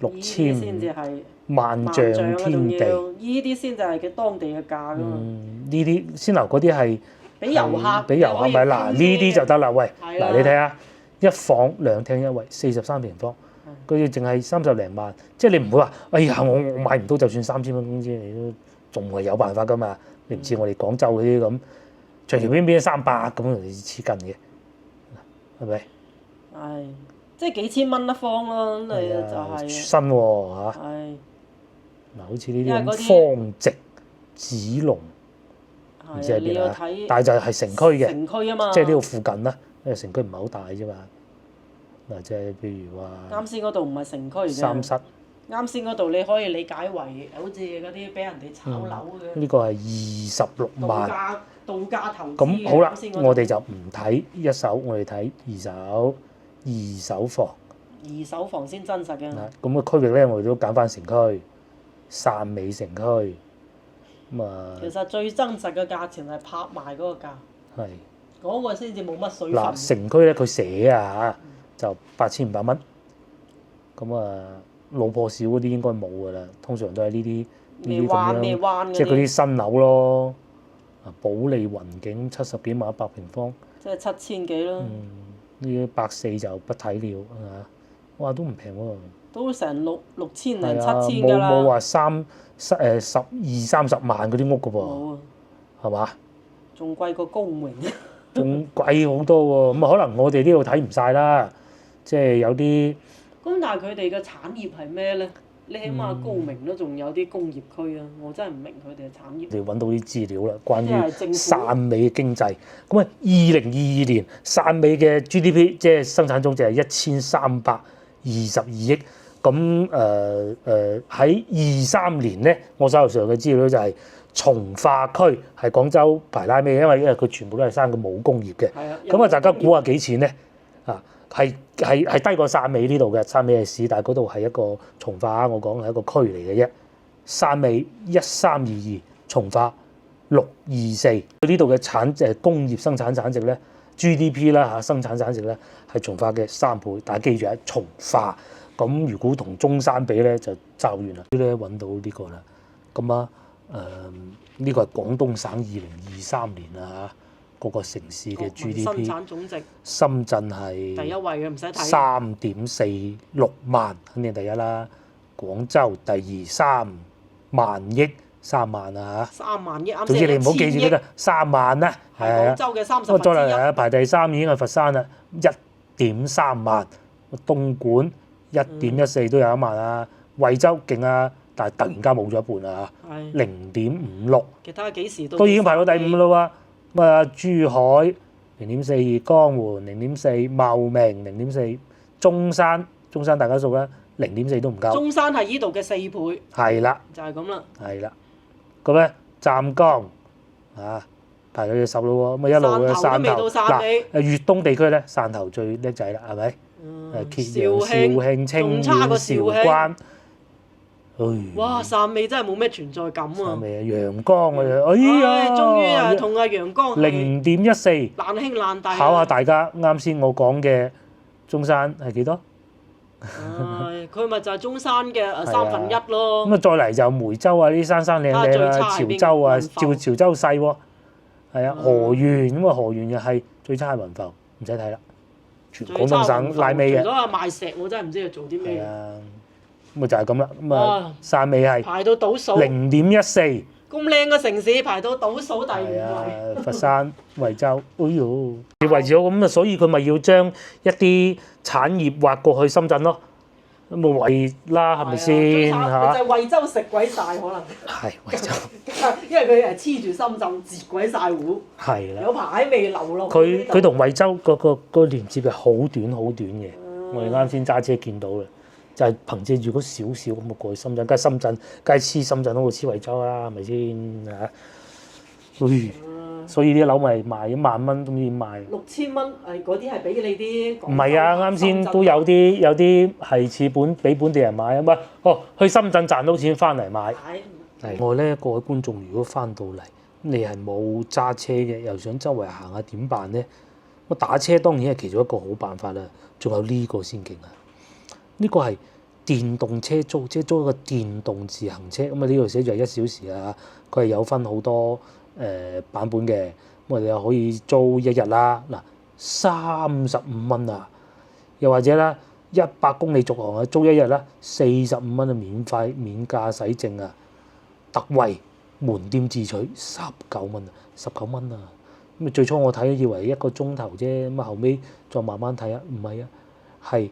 Speaker 2: 呢啲先至
Speaker 1: 6000
Speaker 2: 係
Speaker 1: 萬丈
Speaker 2: 啊，仲
Speaker 1: 天地，
Speaker 2: 要呢啲先就係佢當地嘅價噶嘛，
Speaker 1: 呢啲先樓嗰啲係
Speaker 2: 俾遊客
Speaker 1: 俾遊客買嗱，呢啲就得啦。喂，
Speaker 2: 係啦
Speaker 1: 嗱你睇下，一房2廳1衛43平方，佢哋淨係30零萬，即係你唔會話，哎呀我買唔到，就算3000蚊工資，你都仲係有辦法噶嘛。你唔似我哋廣州嗰啲咁，隨隨便便300咁你黐筋嘅，係咪？
Speaker 2: 係即係幾千蚊一方咯，你就
Speaker 1: 係啊
Speaker 2: 係
Speaker 1: 新喎嚇。
Speaker 2: 係
Speaker 1: 嗱，好似呢啲
Speaker 2: 因為嗰啲
Speaker 1: 咁方直子龍，唔知
Speaker 2: 係啊，你
Speaker 1: 喺邊啊？
Speaker 2: 要睇
Speaker 1: 但係就係城區嘅，
Speaker 2: 城區啊嘛，
Speaker 1: 即係呢度附近啦，因為城區唔係好大啫嘛。嗱，即係譬如話
Speaker 2: 啱先嗰度唔係城區嚟嘅，
Speaker 1: 三室，
Speaker 2: 啱先嗰度你可以理解為好似嗰啲俾人哋炒樓嘅
Speaker 1: 呢個係26萬。
Speaker 2: 度假投資嘅
Speaker 1: 咁好啦
Speaker 2: 啱先嗰度
Speaker 1: 我哋就唔睇一手，我哋睇二手房。
Speaker 2: 二手房先真實嘅，
Speaker 1: 嗱，咁個區域咧，我哋都揀翻城區，汕尾城區。咁啊，
Speaker 2: 其實最真實嘅價錢係拍賣嗰個價，
Speaker 1: 係
Speaker 2: 嗰個先至冇乜水分。
Speaker 1: 嗱，城區咧佢寫啊就8500蚊。咁啊，老破少嗰啲應該冇㗎啦，通常都係呢啲
Speaker 2: 咩灣咩灣嗰
Speaker 1: 即係嗰啲
Speaker 2: 啲，
Speaker 1: 新樓咯。啊，保利雲景70幾萬100平方，
Speaker 2: 即係7000幾咯，
Speaker 1: 呢啲140就不睇了啊！哇，都唔平喎。
Speaker 2: 都成6000零
Speaker 1: 係啊，
Speaker 2: 7000㗎啦。
Speaker 1: 冇話20-30萬嗰啲屋㗎噃，
Speaker 2: 冇啊，
Speaker 1: 係嘛？
Speaker 2: 仲貴過高榮。
Speaker 1: 仲貴好多喎，咁啊可能我哋呢度睇唔晒啦，即係有啲
Speaker 2: 咁但係佢哋嘅產業係咩咧？你起碼高明都仲有啲工業區啊！我真係唔明佢哋嘅產業。
Speaker 1: 你揾到啲資料啦，關於
Speaker 2: 即係政府
Speaker 1: 汕尾嘅經濟。咁啊，2022年汕尾嘅 GDP 即係生產總值係1322億。咁喺23年咧，我手頭上嘅資料就係從化區係廣州排拉尾，因為佢全部都係生個冇工業嘅。
Speaker 2: 係啊。
Speaker 1: 咁啊，大家估下幾錢咧？啊，係低過汕尾呢度嘅，汕尾係市，但係嗰度係一個從化，我講係一個區嚟嘅啫。汕尾1322，從化624。呢度嘅工業生產產值咧 ，GDP 啦嚇，生產產值咧係從化嘅3倍。但係記住喺從化，咁如果同中山比咧就爭遠啦。呢揾到呢個啦，咁啊呢個係廣東省2023年啊嗰個城市嘅
Speaker 2: 生
Speaker 1: GDP。
Speaker 2: 產總值
Speaker 1: 深圳係
Speaker 2: 第一位嘅，唔使睇。
Speaker 1: 3.46萬，肯定第一啦。廣州第二3萬億3萬啊嚇。
Speaker 2: 3萬億，啱
Speaker 1: 總之你唔好記住呢個3萬啦，
Speaker 2: 係
Speaker 1: 係啊
Speaker 2: 廣。州嘅
Speaker 1: 不過
Speaker 2: 30
Speaker 1: 再
Speaker 2: 分之一。
Speaker 1: 嚟排第3已經係佛山啦，1.3萬。東莞1.14都有1萬啊。惠州勁啊，但係突然間冇咗一半啊
Speaker 2: 係。
Speaker 1: 0.56。
Speaker 2: 其他幾時
Speaker 1: 都已經排到第5啦喎。咁啊，珠海0.4，江門0.4，茂名0.4，中山大家數啦，0.4都唔夠。
Speaker 2: 中山係依度嘅4倍，
Speaker 1: 係啦，
Speaker 2: 就係咁啦。
Speaker 1: 係啦。咁咧，湛江啊排到第10咯喎，咁啊一路嘅汕頭
Speaker 2: 汕頭都未到汕尾
Speaker 1: 粵東地區咧，汕頭最叻仔啦，係咪？揭陽、肇慶、清
Speaker 2: 仲差過
Speaker 1: 遠、
Speaker 2: 肇慶
Speaker 1: 韶關。
Speaker 2: 哇！汕尾真係冇咩存在感啊！
Speaker 1: 汕尾啊，陽江啊，哎呀，
Speaker 2: 終於啊，同阿陽江係
Speaker 1: 0.14。
Speaker 2: 難兄難弟啊。
Speaker 1: 考下大家啱先我講嘅中山係幾多？
Speaker 2: 佢咪就係中山嘅1/3咯。
Speaker 1: 咁啊，再嚟就梅州啊，啲山山靚靚啦，潮州啊，潮州細喎，係啊，河源咁啊，河源又係最差係雲浮，唔使睇啦，全廣東省拉尾嘅。
Speaker 2: 除咗係賣石，我真係唔知佢做啲咩。
Speaker 1: 係啊，咁啊就係咁啦，咁啊汕尾係
Speaker 2: 排到倒數。
Speaker 1: 0.14。
Speaker 2: 咁靚嘅城市排到倒數第5位。
Speaker 1: 啊，佛山、惠州，哎呦，你為咗咁啊，所以佢咪要將一啲產業劃過去深圳咯，咁冇為啦，係咪先嚇？
Speaker 2: 就係惠州食鬼晒可能。
Speaker 1: 係惠州，
Speaker 2: 因為佢係黐住深圳，截鬼晒糊。
Speaker 1: 係啦。
Speaker 2: 有排未流落。
Speaker 1: 佢同惠州個連接係好短好短嘅，我哋啱先揸車見到啦。就係憑藉住嗰少少咁啊過去深圳，梗係深圳，梗係黐深圳好過黐惠州啦，係咪先嚇？所以啲樓咪賣1萬蚊都要賣。
Speaker 2: 6000蚊，嗰啲係俾你啲。
Speaker 1: 唔係啊，啱先都有啲係似俾本地人買啊嘛。去深圳賺到錢翻嚟買。另外咧，各位觀眾如果翻到嚟，你係冇揸車嘅，又想周圍行下點辦咧？咁打車當然係其中一個好辦法啦。仲有呢個先勁啊！呢個係電動車租，即係租一個電動自行車。咁啊呢度寫住係1小時啊，佢係有分好多版本嘅。咁我哋又可以租1日啦。嗱，35蚊啊！又或者啦，100公里續航啊，租1日啦，45蚊啊，免駕駛證啊，特惠門店自取19蚊啊，19蚊啊！咁啊最初我睇以為1個鐘頭啫，咁啊後尾再慢慢睇啊，唔係啊，係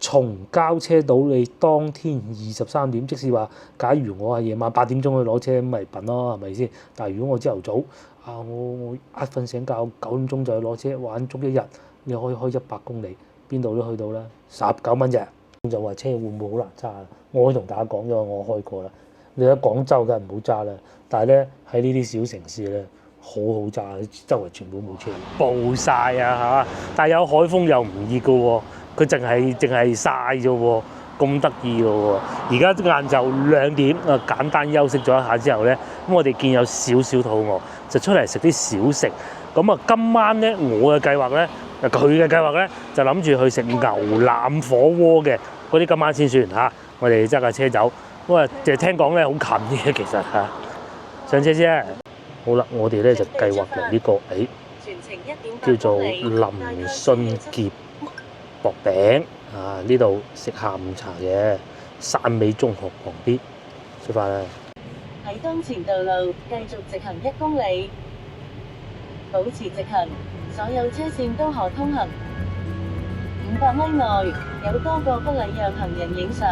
Speaker 1: 從交車到你當天23點，即使話，假如我係夜晚8點鐘去攞車，咁咪笨咯，係咪先？但係如果我朝頭早我瞓醒覺9點鐘就去攞車，玩足1日，你可以開100公里，邊度都去到啦，19蚊啫。就話車會唔會好難揸？我可以同大家講咗，我開過啦。你喺廣州梗係唔好揸啦，但係咧喺呢啲小城市咧好好揸，周圍全部冇車，暴曬啊嚇！但係有海風又唔熱嘅喎。佢淨係曬啫喎，咁得意嘅喎。而家晏晝2點啊，簡單休息咗一下之後咧，咁我哋見有少少肚餓，就出嚟食啲小食。咁啊，今晚咧我嘅計劃咧，佢嘅計劃咧就諗住去食牛腩火鍋嘅，嗰啲今晚先算嚇。我哋揸架車走，咁啊，就聽講咧好近嘅其實嚇。上車先。好啦，我哋咧就計劃嚟呢個叫做林信傑薄餅啊！呢度食下午茶嘅汕尾中學旁邊，出發啦！
Speaker 3: 喺當前道路繼續直行1公里，保持直行，所有車線都可通行。500米內有多個不禮讓行人影相。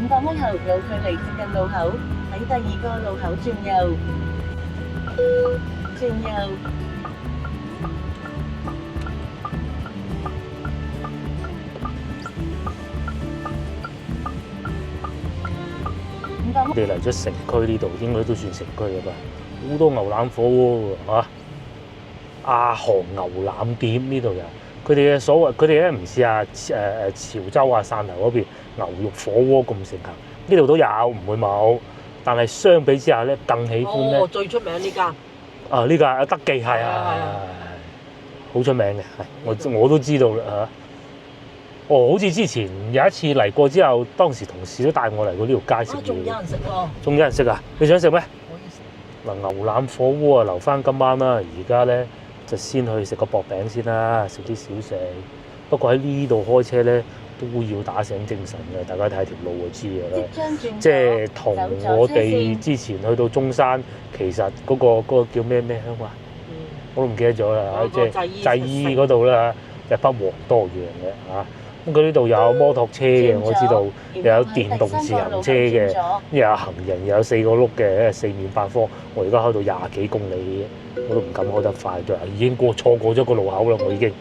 Speaker 3: 500米後有距離接近路口，喺第2個路口轉右。轉右。
Speaker 1: 我哋嚟咗城區呢度，應該都算城區嘅吧？好多牛腩火鍋喎嚇！阿航牛腩店呢度有，佢哋嘅所謂佢哋咧唔似潮州啊汕頭嗰邊牛肉火鍋咁盛行，呢度都有，唔會冇。但係相比之下咧，更喜歡咧。
Speaker 2: 最出名呢間。
Speaker 1: 啊！呢個德記係啊，好出名嘅，係我都知道啦嚇。好似之前有一次嚟過之後，當時同事都帶我嚟過呢條街食嘢。
Speaker 2: 仲有人食喎？
Speaker 1: 仲有人食啊？你想食咩？嗱，牛腩火鍋啊，留翻今晚啦。而家咧就先去食個薄餅先啦，食啲小食。不過喺呢度開車咧都要打醒精神嘅，大家睇條路就知嘅啦。即係同我哋之前去到中山，其實嗰個叫咩鄉啊？我都唔記得咗啦。即係製衣嗰度啦，就不遑多讓嘅嚇。咁佢呢度有摩托車嘅，我知道又有電動自行車嘅，又有行人，又有4個轆嘅，四面八方。我而家開到20幾公里，我都唔敢開得快，已經錯過咗個路口啦。我已經。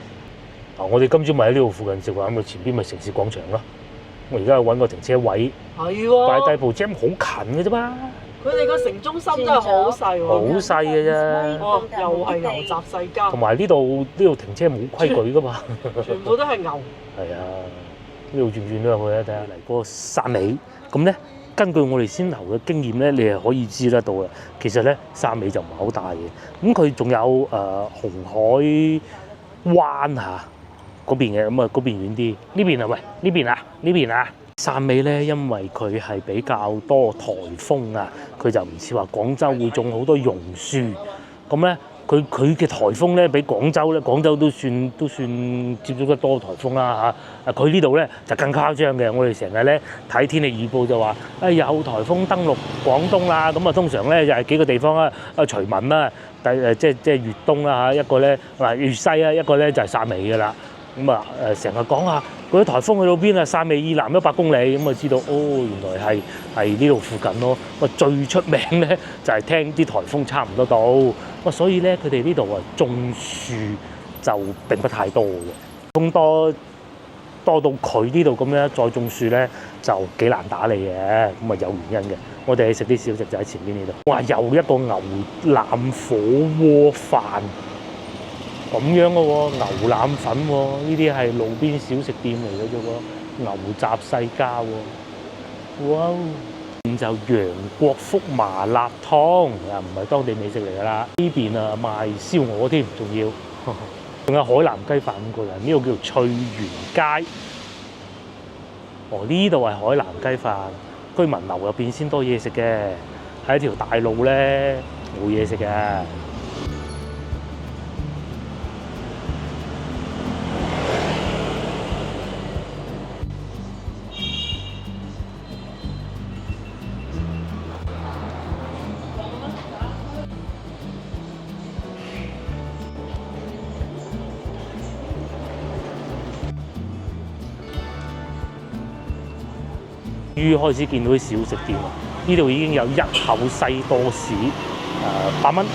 Speaker 1: 我哋今朝咪喺呢度附近食飯，咁前邊咪城市廣場咯。我而家去揾個停車位，擺低部車，好近嘅啫嘛。
Speaker 2: 佢哋個城中心真係好細喎，
Speaker 1: 好細嘅啫。
Speaker 2: 又係牛雜世家。
Speaker 1: 同埋呢度停車冇規矩噶嘛，
Speaker 2: 全部都係牛。
Speaker 1: 係啊，呢度轉都入去啊，睇下嚟個汕尾。咁咧根據我哋先頭嘅經驗咧，你係可以知得到嘅。其實咧，汕尾就唔係好大嘅。咁佢仲有紅海灣嚇嗰邊嘅，咁啊嗰邊遠啲。呢邊啊，喂，呢邊啊，呢邊啊。汕尾咧，因為佢係比較多颱風啊，佢就唔似話廣州會種好多榕樹。咁咧，佢嘅颱風咧，比廣州都算接觸得多颱風啦嚇。佢呢度咧就更誇張嘅。我哋成日咧睇天氣預報就話，有颱風登陸廣東啦。咁啊，通常咧就係幾個地方啦，徐聞啦，即係粵東啦嚇，一個咧粵西啊，一個咧就係汕尾㗎啦。咁啊成日講下嗰啲颱風去到邊啊？汕尾以南100公里，咁啊知道原來係呢度附近咯。最出名咧就係聽啲颱風差唔多到，所以咧佢哋呢度啊種樹就並不太多嘅，風多到佢呢度咁樣再種樹咧就幾難打理嘅，咁啊有原因嘅。我哋食啲小食就喺前邊呢度。哇！又一個牛腩火鍋飯。咁樣嘅喎，牛腩粉喎，呢啲係路邊小食店嚟嘅啫喎，牛雜世家喎，哇！咁就楊國福麻辣湯啊，唔係當地美食嚟㗎啦。呢邊啊賣燒鵝添，仲有海南雞飯咁個人，呢度叫翠園街。呢度係海南雞飯，居民樓入邊先多嘢食嘅，喺條大路咧冇嘢食嘅。終於開始見到啲小食店啦！呢度已經有一口西多士，8蚊。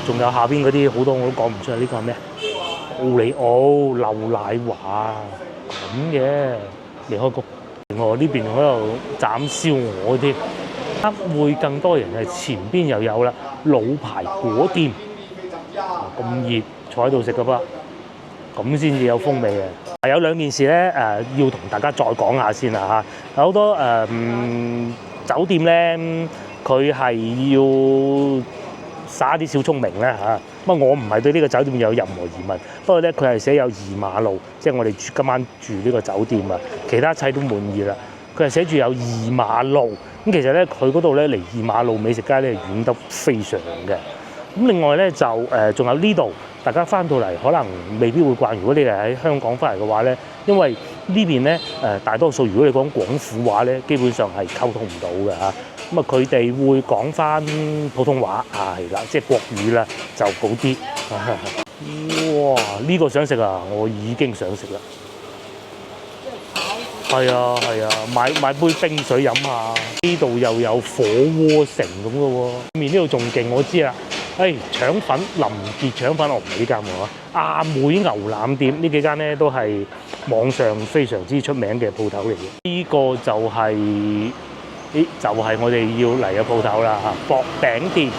Speaker 1: 仲有下邊嗰啲好多我都講唔出，呢個係咩？奧利奧漏奶華咁嘅，未開過。我呢邊喺度斬燒鵝添，會更多人係前邊又有啦，老牌果店。咁熱坐喺度食㗎噃，咁先至有風味嘅。有兩件事咧，要同大家再講下先啦嚇。有好多酒店咧，佢係要耍啲小聰明咧嚇。我唔係對呢個酒店有任何疑問，不過咧佢係寫有2馬路，即係我哋今晚住呢個酒店啊，其他一切都滿意啦。佢係寫住有2馬路，咁其實咧佢嗰度咧離2馬路美食街咧遠得非常嘅。咁另外咧就仲有呢度，大家翻到嚟可能未必會慣。如果你係喺香港翻嚟嘅話咧，因為呢邊咧大多數如果你講廣府話咧，基本上係溝通唔到嘅嚇。咁啊佢哋會講翻普通話啊，係啦，即係國語啦就好啲。哇！呢個想食啊，我已經想食啦。係啊，買杯冰水飲下。呢度又有火鍋城咁嘅喎，面呢度仲勁，我知啦。腸粉林傑腸粉，我唔係呢間喎。阿妹牛腩店呢幾間咧都係網上非常之出名嘅鋪頭嚟嘅。呢個就係就係我哋要嚟嘅鋪頭啦嚇，薄餅店。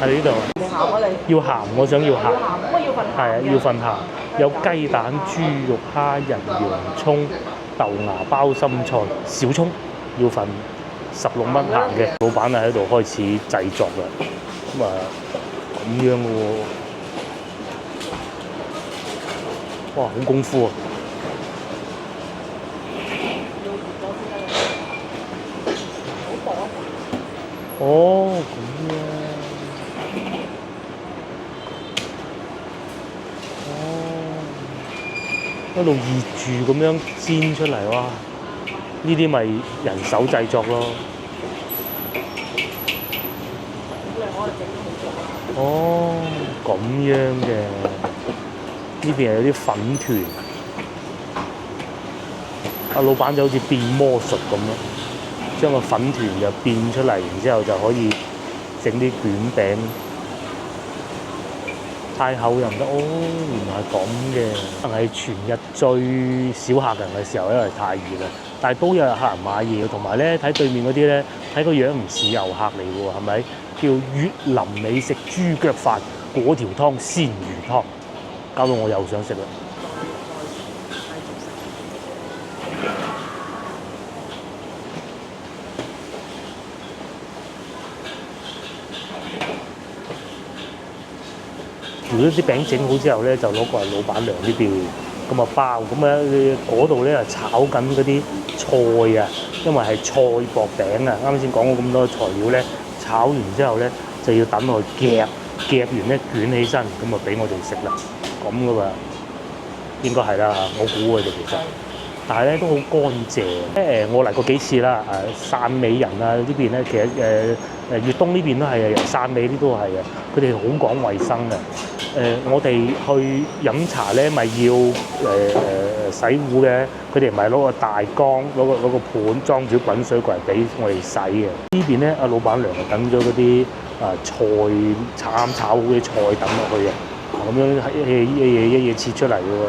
Speaker 1: 喺呢度。你鹹啊你？要鹹，我想要鹹。乜要份鹹？係啊，要份鹹。有雞蛋、豬肉、蝦仁、洋葱、豆芽包心菜、小葱，要份16蚊鹹嘅。老闆啊喺度開始製作啦。咁樣嘅喎，哇，好功夫啊！咁樣，一路熱住咁樣煎出嚟，哇！呢啲咪人手製作咯。咁樣嘅，呢邊係有啲粉團，老闆就好似變魔術咁咯，將個粉團就變出嚟，然之後就可以整啲卷餅。太厚又唔得，原來係咁嘅。可能係全日最少客人嘅時候，因為太熱啦。但係都有客人買嘢，同埋咧睇對面嗰啲咧，睇個樣唔似遊客嚟嘅喎，係咪？叫越林美食豬腳飯，嗰條湯鮮魚湯，搞到我又想食啦。如果啲餅整好之後咧，就攞過嚟老闆娘呢邊咁啊包，咁啊嗰度咧炒緊嗰啲菜啊，因為係菜薄餅啊，啱先講過咁多材料咧，炒完之後咧就要等佢夾完咧捲起身，咁啊俾我哋食啦，咁噶嘛，應該係啦，我估嘅啫其實。但係咧都好乾淨。我嚟過幾次啦，汕尾人啊呢邊咧，其實粵東呢邊都係啊，汕尾呢都係啊，佢哋好講衞生嘅。我哋去飲茶咧，咪要洗壺嘅，佢哋唔係攞個大缸，攞個盤裝住滾水過嚟俾我哋洗嘅。呢邊咧，阿老闆娘就等咗嗰啲菜炒好嘅菜等落去啊，咁樣一嘢切出嚟嘅喎。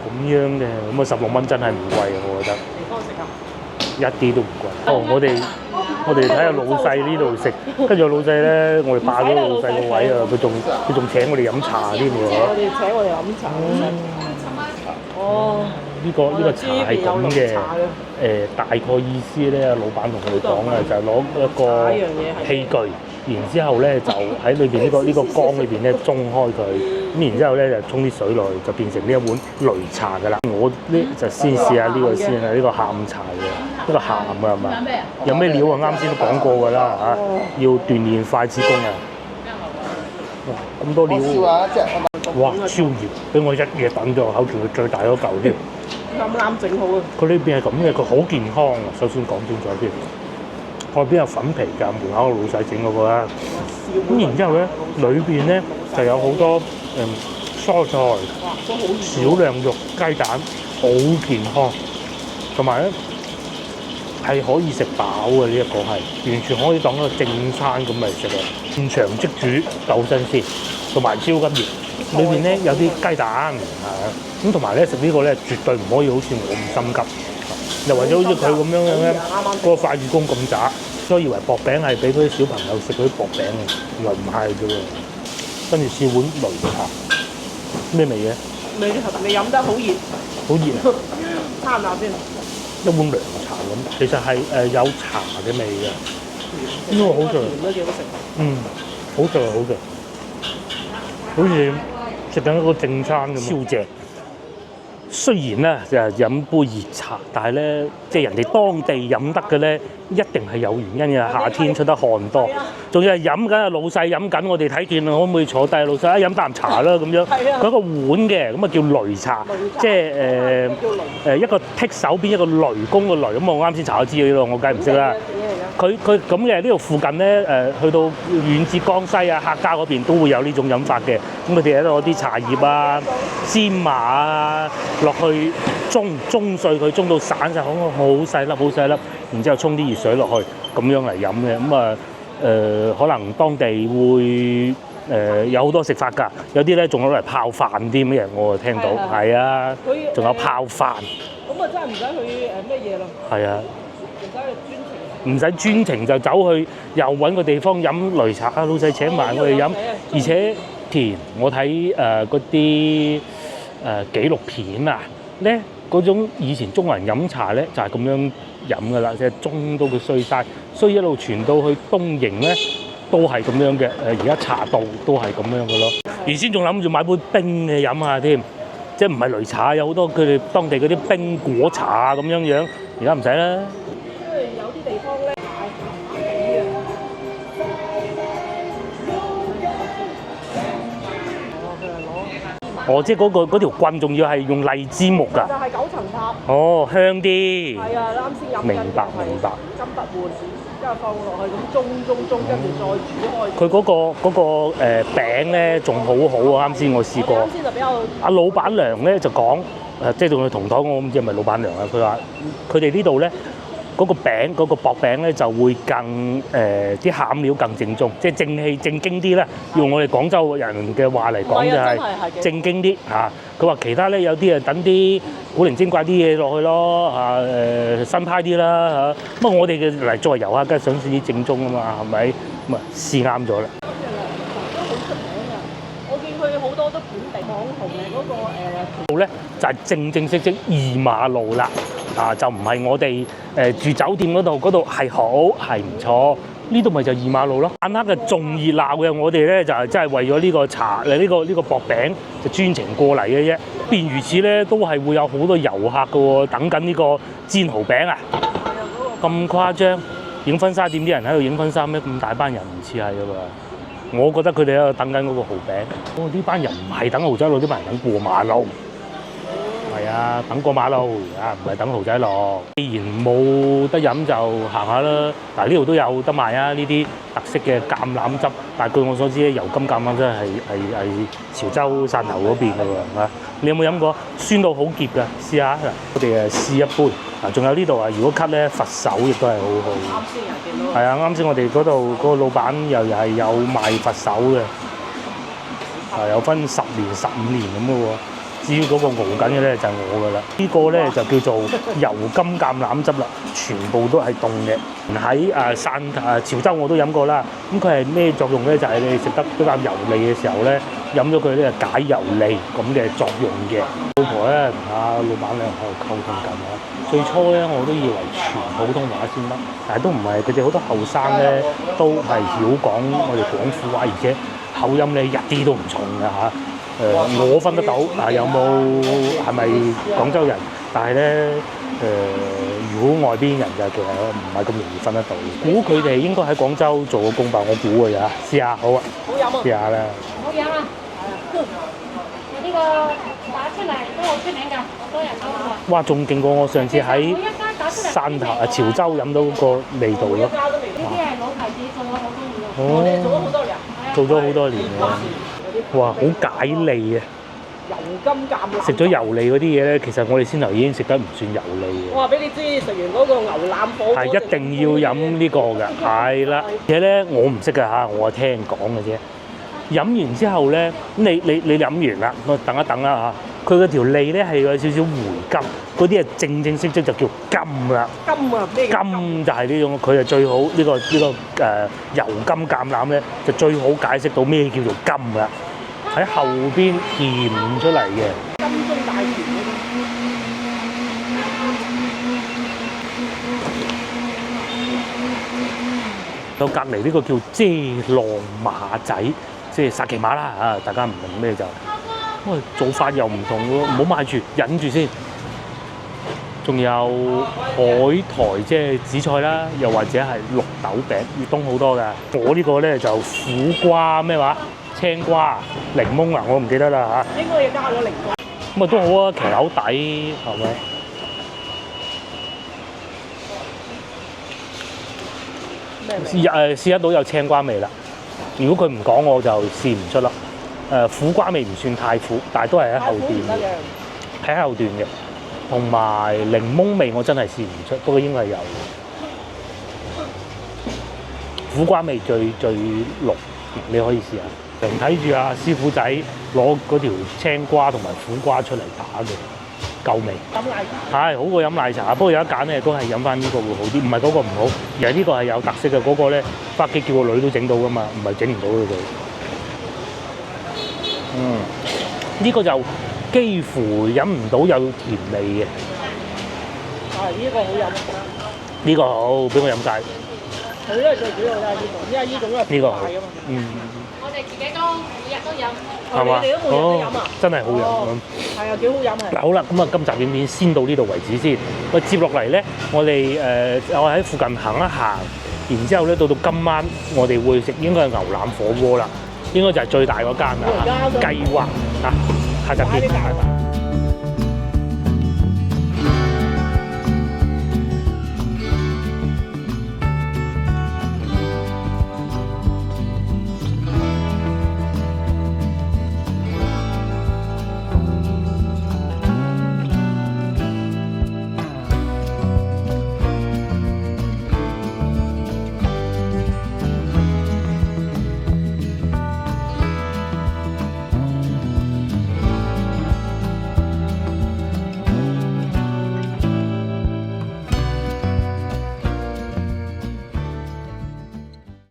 Speaker 1: 咁樣嘅，咁啊16蚊真係唔貴啊，我覺得。
Speaker 2: 地方食啊？
Speaker 1: 一啲都唔貴。我哋睇下老細呢度食，跟住老細咧，我哋霸咗老細個位啊，佢仲請我哋飲茶添喎。
Speaker 2: 我哋請我哋飲茶。哦。
Speaker 1: 呢個茶係咁嘅，大概意思咧，老闆同佢哋講啊，就係攞一個器具。然之後咧就喺裏邊呢個缸裏邊咧中開佢，咁然之後咧就沖啲水落去，就變成呢一碗擂茶㗎啦。我呢就先試下呢個先啊，呢個下午茶嘅，呢個鹹啊係嘛？有咩料啊？啱先都講過㗎啦嚇，要鍛鍊筷子功啊！咁多料，哇超熱，俾我一嘢等咗口住佢最大嗰嚿添。
Speaker 2: 啱整好啊！
Speaker 1: 佢呢邊係咁嘅，佢好健康啊！首先講清楚先。外邊有粉皮㗎，門口個老細整嗰個啦。咁然之後咧，裏邊咧就有好多蔬菜、少量肉、雞蛋，好健康。同埋咧係可以食飽嘅，呢一個係完全可以當一個正餐咁嚟食啊！現場即煮夠新鮮，同埋椒甘魚。裏邊咧有啲雞蛋咁同埋咧食呢個咧絕對唔可以好似我咁心急。又或者好似佢咁樣咧，嗰個筷子工咁渣，所以以為薄餅係俾嗰啲小朋友食嗰啲薄餅嘅，原來唔係啫喎。跟住試碗擂茶，咩味嘅？
Speaker 2: 你飲得好熱，
Speaker 1: 好熱啊！
Speaker 2: 攤下先。
Speaker 1: 一碗涼茶咁，其實係有茶嘅味嘅，呢個好食。
Speaker 2: 都幾好食。
Speaker 1: 好食好食，好似食緊一個正餐咁，超正。雖然咧就係飲杯熱茶，但係咧即係人哋當地飲得嘅咧，一定係有原因嘅。夏天出得汗多，仲要係飲緊啊老細飲緊，我哋睇見可唔可以坐低？老細啊飲啖茶啦咁樣。佢一個碗嘅，咁啊叫擂茶，即係一個剔手邊一個雷公嘅雷。咁我啱先查咗資料咯，我梗係唔識啦。佢咁嘅呢度附近咧去到遠至江西啊、客家嗰邊都會有呢種飲法嘅。咁佢哋喺度攞啲茶葉啊、芝麻啊落去中碎佢，中到散晒，好細粒好細粒，然之後沖啲熱水落去，咁樣嚟飲嘅。咁啊可能當地會有好多食法㗎，有啲咧仲攞嚟泡飯添嘅，我聽到係啊，仲有泡飯。
Speaker 2: 咁啊真係唔使去咩嘢咯。係啊。
Speaker 1: 唔使專程就走去又揾個地方飲擂茶啊！老細請埋我哋飲，而且甜。我睇嗰啲紀錄片啊，咧嗰種以前中國人飲茶咧就係咁樣飲噶啦，即係盅到佢碎晒，所以一路傳到去東瀛咧都係咁樣嘅。而家茶道都係咁樣嘅咯。原先仲諗住買杯冰嘅飲下添，即係唔係擂茶，有好多佢哋當地嗰啲冰果茶啊咁樣樣，而家唔使啦。即係嗰條棍仲要係用荔枝木㗎。就係9層塔。香啲。係啊，啱先飲。明白。金不換，之後放落去咁中，跟住再煮開。佢嗰個餅咧仲好好啊！啱先我試過。啱先就比較。阿老闆娘咧就講即係同佢同台，我唔知係咪老闆娘啊？佢話佢哋呢度咧。嗰個餅嗰個薄餅咧就會更啲餡料更正宗，即係正氣正經啲啦。用我哋廣州人嘅話嚟講就係正經啲嚇。佢話其他咧有啲等啲古靈精怪啲嘢落去咯新派啲啦嚇。咁我哋嘅嚟作為遊客，梗係想試啲正宗啊嘛，係咪？咁啊試啱咗啦。
Speaker 2: 都好出名啊！我見佢好多都本地網紅嘅嗰個路
Speaker 1: 咧就係正式二馬路啦。就唔係我哋住酒店嗰度係好係唔錯。呢度咪就2馬路咯，晚黑嘅仲熱鬧嘅，我哋咧就係真係為咗呢個呢個薄餅就專程過嚟嘅啫。便如此咧，都係會有好多遊客嘅喎，等緊呢個煎蠔餅啊！咁誇張，影婚紗店啲人喺度影婚紗咩？咁大班人唔似係㗎喎。我覺得佢哋喺度等緊嗰個蠔餅。哦，呢班人唔係等蠔仔佬，呢班人等過馬路。係啊，等過馬路啊，唔係等蠔仔落。既然冇得飲就行下啦。嗱，呢度都有得賣啊，呢啲特色嘅橄欖汁。但係據我所知咧，油甘橄欖汁係潮州汕頭嗰邊嘅喎，嚇。你有冇飲過？酸到好澀㗎，試下嗱。我哋試一杯。嗱，仲有呢度啊，如果咳咧，佛手亦都係好好。啱先又見到。係啊，啱先我哋嗰度嗰個老闆又係有賣佛手嘅，係有分10年、15年咁嘅喎。至於嗰個熬緊嘅咧就係我㗎啦，呢個咧就叫做油甘橄欖汁啦，全部都係凍嘅。喺潮州我都飲過啦，咁佢係咩作用咧？就係你食得比較油膩嘅時候咧，飲咗佢咧解油膩咁嘅作用嘅。老婆咧同老闆娘喺度溝通緊啊。最初咧我都以為全普通話先得，但係都唔係，佢哋好多後生咧都係曉講我哋廣府話，而且口音咧一啲都唔重嘅嚇。我分得到有冇係咪廣州人？但係咧如果外邊人就其實唔係咁容易分得到。估佢哋應該喺廣州做過工吧，我估嘅咋。試下好啊，好飲啊，試下啦。
Speaker 4: 好飲啊！呢個打出嚟都好出名㗎，好多人都話。
Speaker 1: 哇！仲勁過我上次喺汕頭潮州飲到嗰個味道咯。
Speaker 4: 呢啲係老牌子，做咗好多年。
Speaker 2: 我哋做咗好多年。
Speaker 1: 做咗好多年啦。哇！好解膩啊！
Speaker 2: 油甘橄欖。
Speaker 1: 食咗油膩嗰啲嘢咧，其實我哋先頭已經食得唔算油膩嘅。
Speaker 2: 我話俾你知，食完嗰個牛腩火
Speaker 1: 係一定要飲呢個㗎，係啦。而且咧，我唔識㗎嚇，我係聽講嘅啫。飲完之後咧，你飲完啦，我等一等啦嚇。佢嗰條脷咧係有少少回甘，嗰啲係正式就叫甘啦。
Speaker 2: 甘啊！咩
Speaker 1: 甘就係呢種，佢係最好呢個油甘橄欖咧，就最好解釋到咩叫做甘啦。喺後邊甜出嚟嘅。
Speaker 2: 甘中帶甜嗰啲。
Speaker 1: 到隔離呢個叫遮浪馬仔，即係薩琪馬啦嚇，大家唔明咩就，喂做法又唔同喎，唔好買住，忍住先。仲有海苔即係紫菜啦，又或者係綠豆餅，粵東好多㗎。我呢個咧就苦瓜咩話？青瓜、檸檬啊，我唔記得啦嚇。
Speaker 2: 應該要加咗檸檬。
Speaker 1: 咁啊都好啊，騎樓底係咪？試得到有青瓜味啦。如果佢唔講，我就試唔出啦。苦瓜味唔算太苦，但係都係喺後段嘅，喺後段嘅。同埋檸檬味我真係試唔出，不過應該係有。苦瓜味最濃，你可以試下。睇住啊師傅仔攞嗰條青瓜同埋苦瓜出嚟打嘅，夠味。飲奶茶係好過飲奶茶，不過有得揀咧，都係飲翻呢個會好啲。唔係嗰個唔好，而係呢個係有特色嘅。嗰個咧，返屋企叫個女都整到噶嘛，唔係整唔到佢哋。呢個就幾乎飲唔到有甜味嘅。
Speaker 2: 呢個好飲。
Speaker 1: 呢個好，俾我飲晒。
Speaker 2: 佢咧最主要咧係呢個，因為呢種咧係快㗎嘛。
Speaker 4: 我哋自己都每日都飲。
Speaker 1: 係嘛？
Speaker 2: 你哋都每日都飲啊？
Speaker 1: 真係好飲。
Speaker 2: 係啊，幾好飲係。
Speaker 1: 好啦，咁啊，今集影片先到呢度為止先。喂，接落嚟咧，我哋我喺附近行一行，然之後咧到今晚我哋會食應該係牛腩火鍋啦，應該就係最大嗰間啦。計劃啊，下集見。